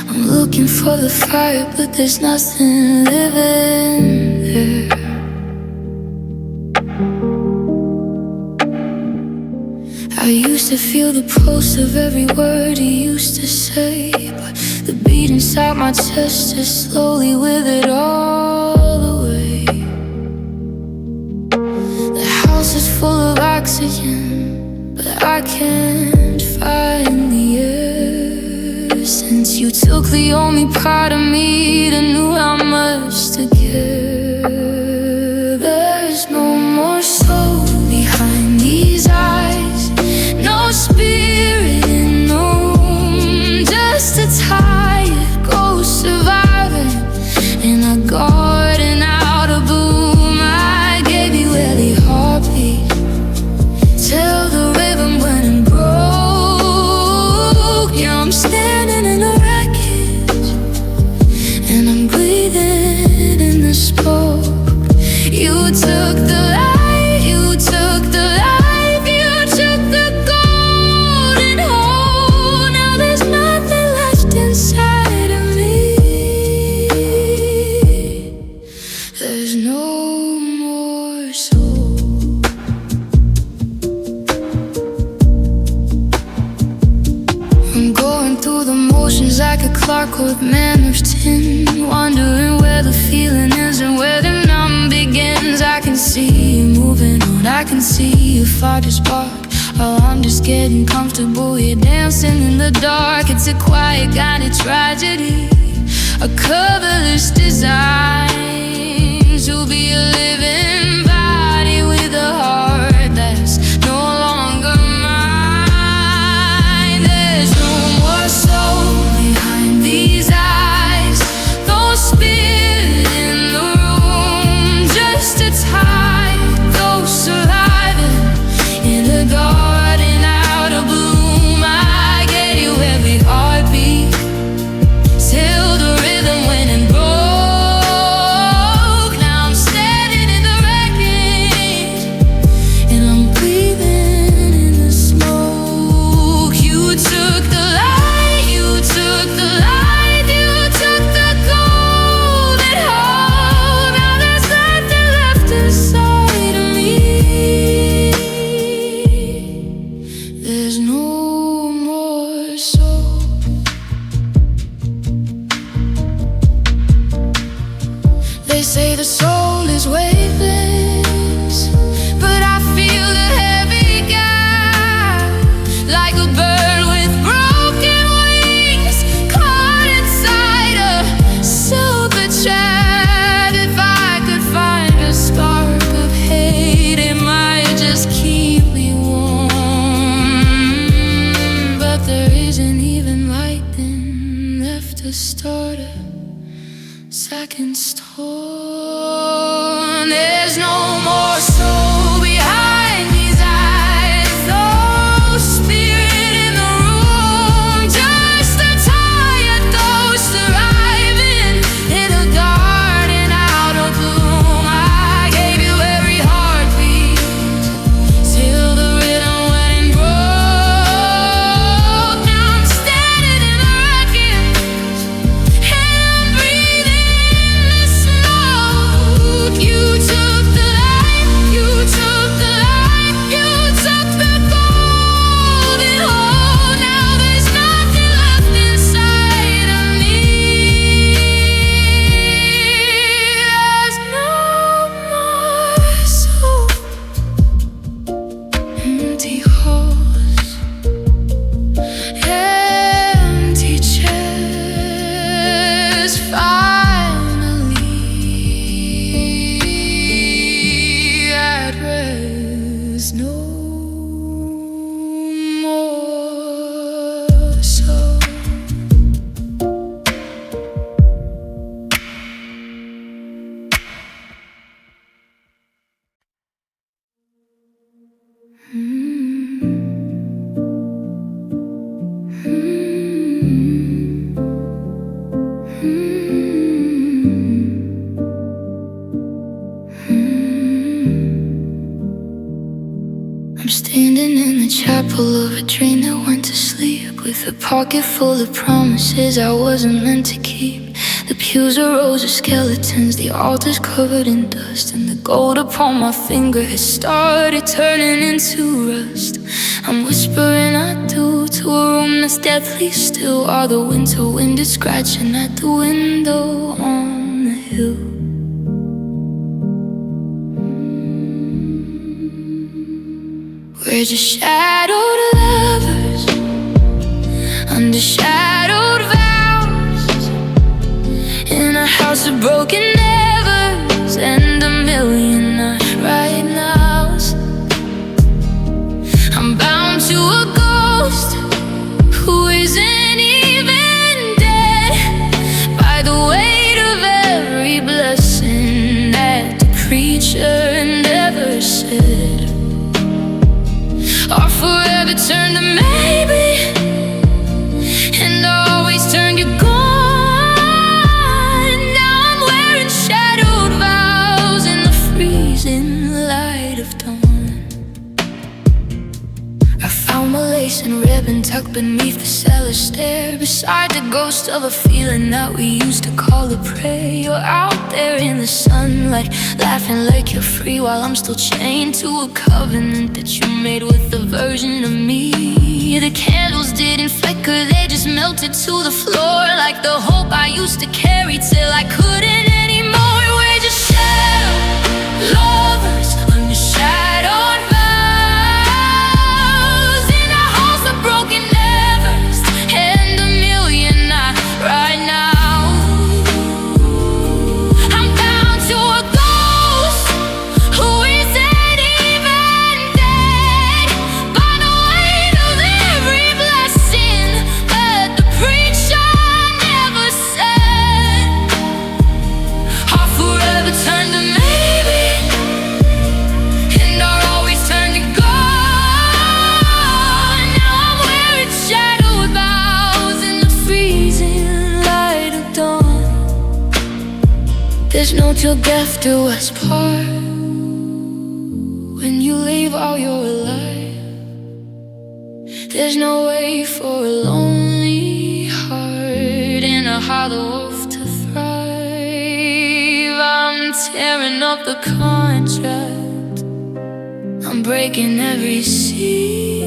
I'm looking for the fire, but there's nothing living there. I used to feel the pulse of every word he used to say, but the beat inside my chest just slowly withered all away. The house is full of oxygen, but I can't find the air. Since you took the only part of me that knew how much to care. There's no more soul behind these eyes, no spirit in the room, just a tired ghost surviving in a garden out of bloom. I gave you every heartbeat till the rhythm went and broke. Yeah, I'm standing in the wreckage and I'm breathing in the smoke. You took the light, you took the life, you took the golden hole. Now there's nothing left inside of me. There's no more soul. I'm going through the motions like a clockwork man of tin, wondering where the feeling is and where the numb begins. I can see you moving on, I can see your fire spark. Oh, I'm just getting comfortable here, dancing in the dark. It's a quiet kind of tragedy, a coverless design to be a living body with a heart that's no longer mine. There's no more soul behind these eyes, no spirit in the room, just a tired ghost surviving in a garden out of bloom. I gave you every heartbeat till the rhythm went and broke. Now I'm standing in the wreckage and I'm breathing in the smoke. You took the light, you took the light, you took the golden hole. Now there's nothing left inside of me. There's no more soul. They say the soul is weightless, but I feel the heavy gap, like a bird with broken wings, caught inside a silver trap. If I could find a spark of hate, it might just keep me warm. But there isn't even lightning left to start a second storm. There's no more soul behind these eyes, no spirit in the room, just a tired ghost arriving in a garden out of bloom. I gave you every heartbeat till the rhythm went and broke. Now I'm standing in the wreckage and I'm breathing in the smoke. You took the light, The pocket full of promises I wasn't meant to keep. The pews are rows of skeletons, the altar's covered in dust, and the gold upon my finger has started turning into rust. I'm whispering I do to a room that's deathly still, while the winter wind is scratching at the window on the hill. We're just shadowed lovers under shadowed vows, in a house of broken nevers and a million right nows. I'm bound to a ghost who isn't even dead, by the weight of every blessing that the preacher never said. Our forever turned to maybe, and I always turned you gone. Now I'm wearing shadowed vows in the freezing light of dawn. I found my lace and ribbon tucked beneath the cellar stair, beside the ghost of a feeling that we used to call a prayer. You're out there in the sunlight, laughing like you're free, while I'm still chained to a covenant that you made with a version of me. The candles didn't flicker, they just melted to the floor, like the hope I used to carry till I couldn't anymore. We're just shadow lovers under shadowed vows, in a house of broken nevers and a million right now. I'm bound to a ghost who isn't even dead, by the weight of every blessing that the preacher never said. Our forever turned to maybe, and our always turned to gone. Now I'm wearing shadowed vows in the freezing light of dawn. There's no till death do us part, when you leave all you're alive. There's no way for a lonely heart in a hollow wolf to thrive. I'm tearing up the contract, I'm breaking every seal,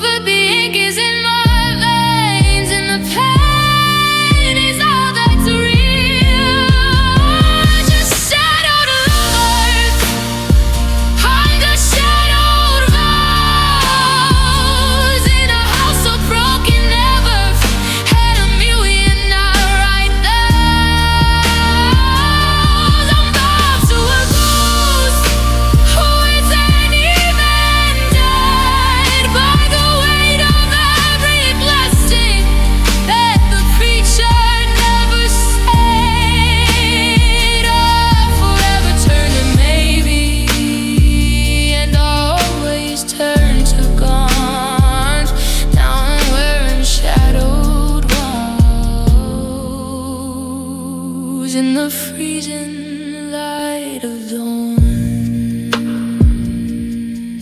but the ink is in my veins and the pain is all that's real. Just shadowed lovers under shadowed vows, in a house of broken nevers and a million right thoughts. I'm bound to a ghost who isn't even dead, by the weight of every blessing that the preacher never said. Oh, forever turn to maybe, and always turn to gone. Now I'm wearing shadowed vows in the freezing light of dawn.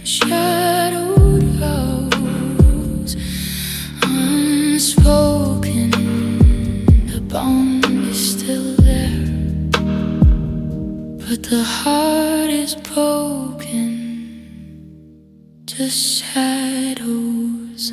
Shadowed vows, unspoken. The bond is still there, but the heart is broken. Just shadows.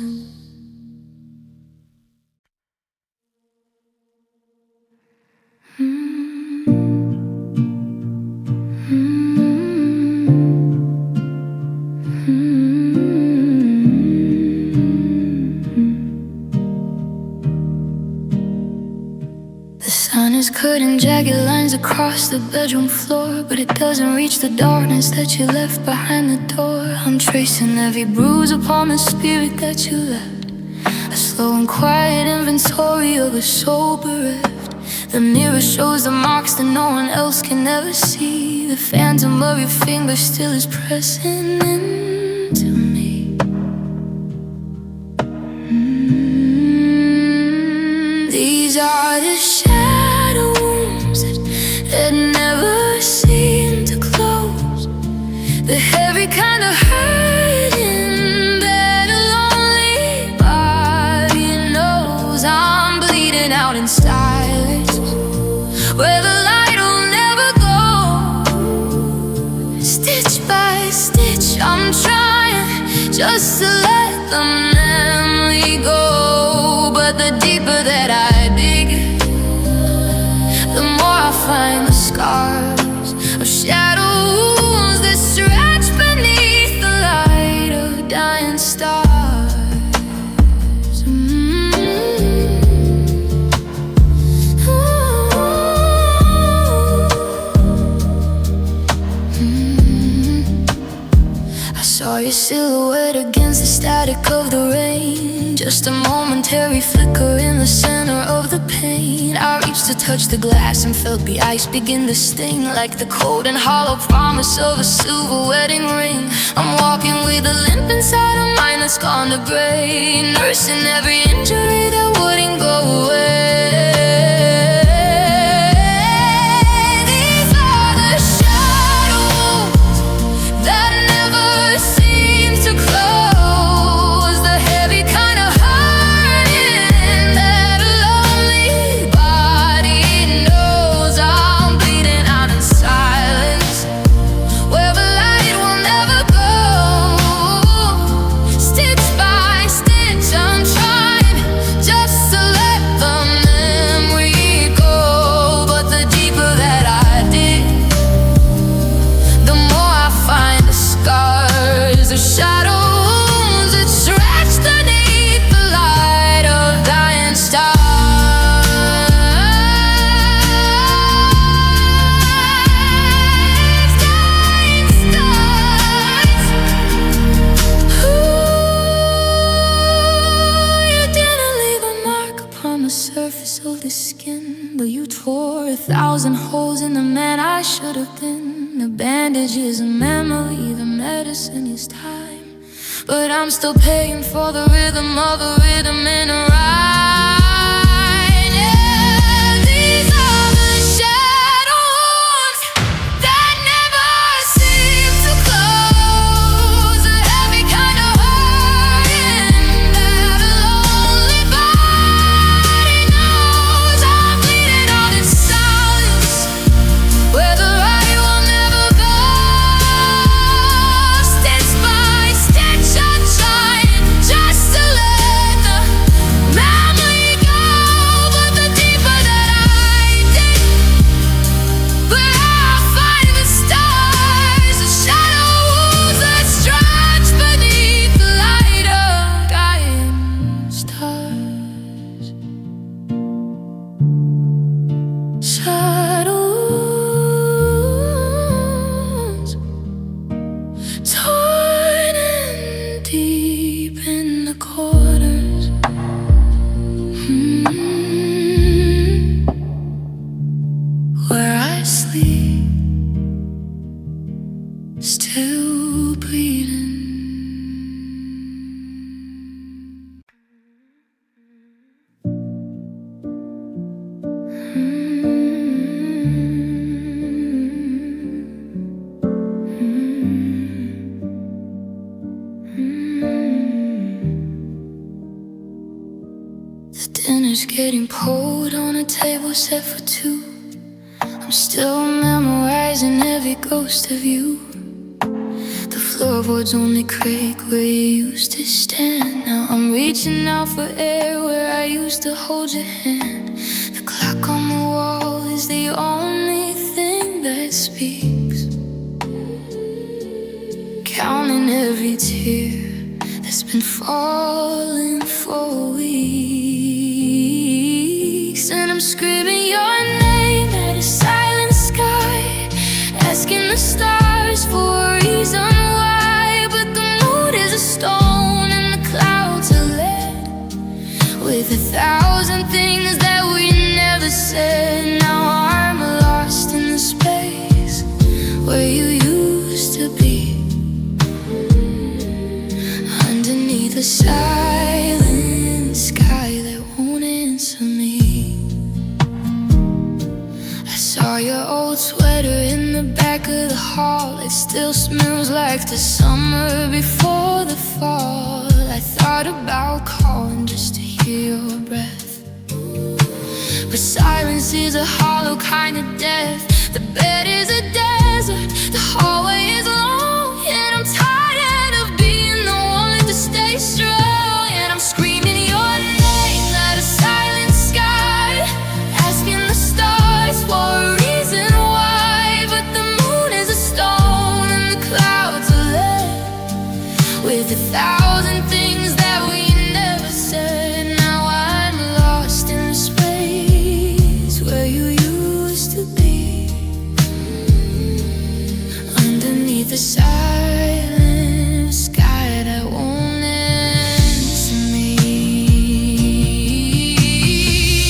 The sun is cutting jagged lines across the bedroom floor, but it doesn't reach the darkness that you left behind the door. I'm tracing every bruise upon the spirit that you left, a slow and quiet inventory of a soul bereft. The mirror shows the marks that no one else can ever see. The phantom of your finger still is pressing into me. These are the shadow wounds that never seem to close, the heavy kind of hurting that a lonely body where the light will never go. Stitch by stitch, I'm trying just to let the memory go. But the deeper that I dig, the more I find the scars of shadows that stretch beneath the light of dying stars. Saw your silhouette against the static of the rain, just a momentary flicker in the center of the pain. I reached to touch the glass and felt the ice begin to sting, like the cold and hollow promise of a silver wedding ring. I'm walking with a limp inside a mind that's gone to break, nursing every injury that wouldn't go away. Holes in the man I should have been. The bandage is a memory, the medicine is time. But I'm still paying for the rhythm of a rhythm in a ride. Yeah, these are the shadows that never seem to close. A heavy kind of hurting that a lonely body knows. I'm bleeding out inside, where the light will never go. Stitch by stitch, I'm trying just to let the memory go. But the deeper that I dig, where I find the stars, the shadows that stretch beneath the light of dying stars. Shadows torn and deep in the quarters. Where I sleep, still breathing. The dinner's getting poured on a table set for two. I'm still memorizing every ghost of you. The floorboards only creak where you used to stand. Now I'm reaching out for air where I used to hold your hand. The clock on the wall is the only thing that speaks, counting every tear that's been falling for weeks. And I'm screaming your name at a silent sky, asking the stars for a reason why. But the mood is a stone and the clouds are lead, with 1,000 things that we never said. Now I'm lost in the space where you used to be, underneath the silent sky that won't answer me. I saw your old sweater in the back of the hall. It still smells like the summer before the fall. I thought about calling just to hear your breath, but silence is a hollow kind of death. The bed is a desert, the hallway is long, and I'm tired of being the one to stay strong. And I'm screaming your name at a silent sky, asking the stars for a reason why. But the moon is a stone and the clouds are lead, with 1,000 things that we never said. Now I'm lost in the space where you used to be, underneath the silent sky that won't answer me.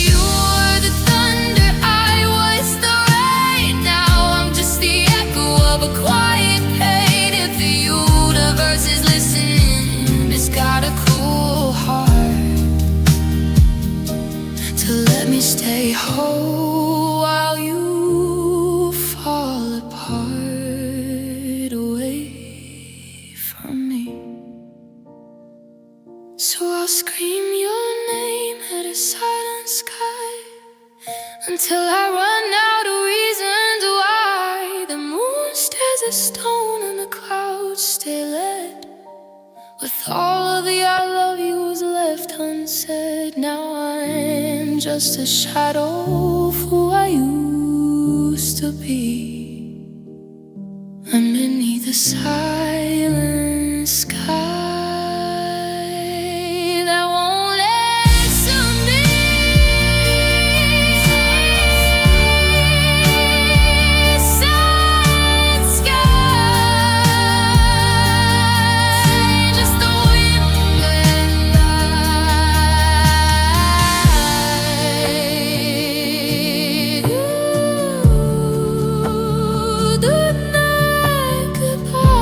You were the thunder, I was the rain. Now I'm just the echo of a quiet pain. If the universe is listening, it's got a cool heart to let me stay whole while you fall apart away from me. So I'll scream your name at a silent sky until I run out of reasons why. The moon stares at stone and the clouds stay lead, with all of the I love yous left unsaid. Now I'm just a shadow of who I used to be, underneath the silent sky that won't answer me. Silent sky, just the wind and I. Good night, goodbye.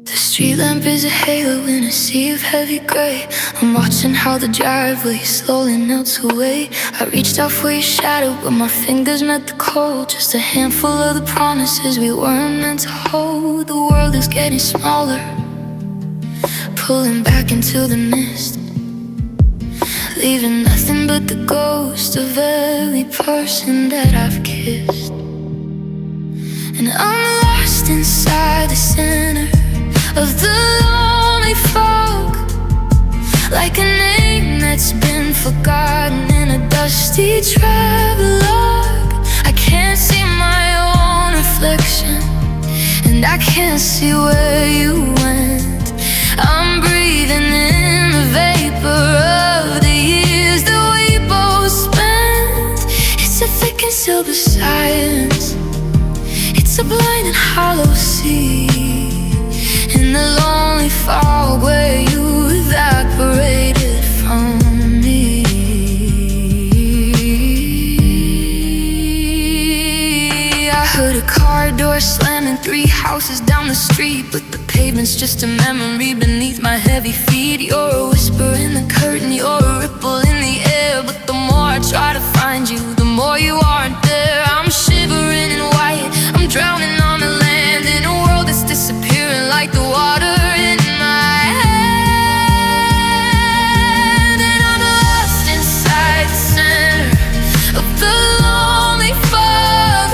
The street lamp is a halo in a sea of heavy gray. I'm watching how the driveway slowly melts away. I reached out for your shadow, but my fingers met the cold. Just a handful of the promises we weren't meant to hold. The world is getting smaller, pulling back into the mist, leaving nothing but the ghost of every person that I've kissed. And I'm lost inside the center of the lonely fog, like a name that's been forgotten in a dusty travelogue. I can't see my own reflection, and I can't see where you went. I'm breathing in the vapor of the years that we both spent. It's a thick and silver silence, it's a blind and hollow sea, in the lonely fog where you evaporated from me. I heard a car door slamming 3 houses down the street, but the pavement's just a memory beneath my heavy feet. You're a whisper in the curtain, you're a ripple in the air, but the more I try to find you, the more you aren't there. I'm shivering in white, I'm drowning on the land, in a world that's disappearing like the water in my hand. And I'm lost inside the center of the lonely fog,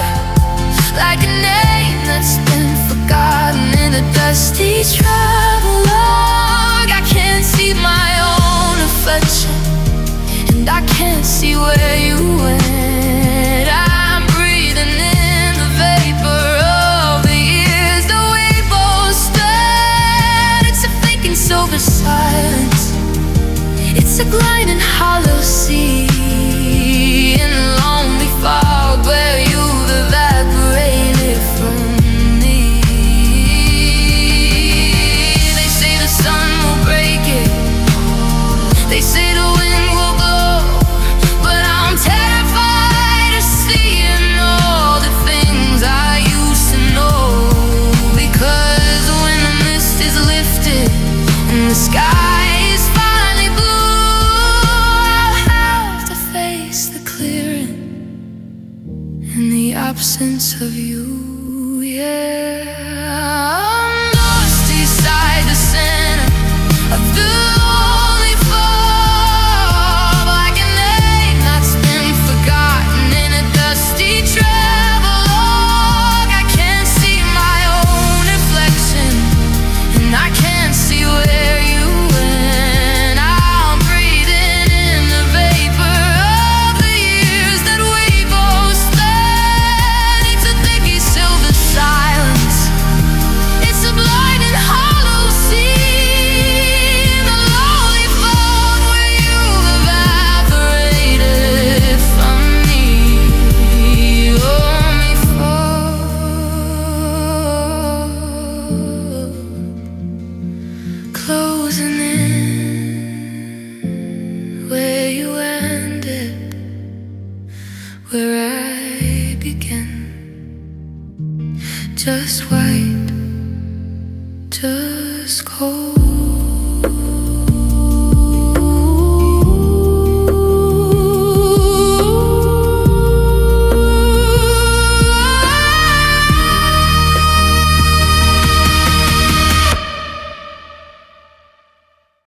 like a name that's been forgotten in a dusty travelogue. I can't see my own reflection, and I can't see where you went. I'm breathing in the vapor of the years that we both spent. It's a fake and silver silence, it's a blind and hollow sea, in the lonely fog where you've evaporated from me. They say the sun will break it, they say the wind will blow, but I'm terrified absence of you, yeah. I'm lost inside the center of the lonely fall, like a name that's been forgotten in a dusty travelogue. I can't see my own reflection, and I can't see where you went. I'm breathing in the vapor of the years that we both spent. It's a thicky silver silence, it's a blinding hollow sea, the lonely vault where you've evaporated from me. Oh, me fall, closing in where you ended, where I began. Just white, just cold.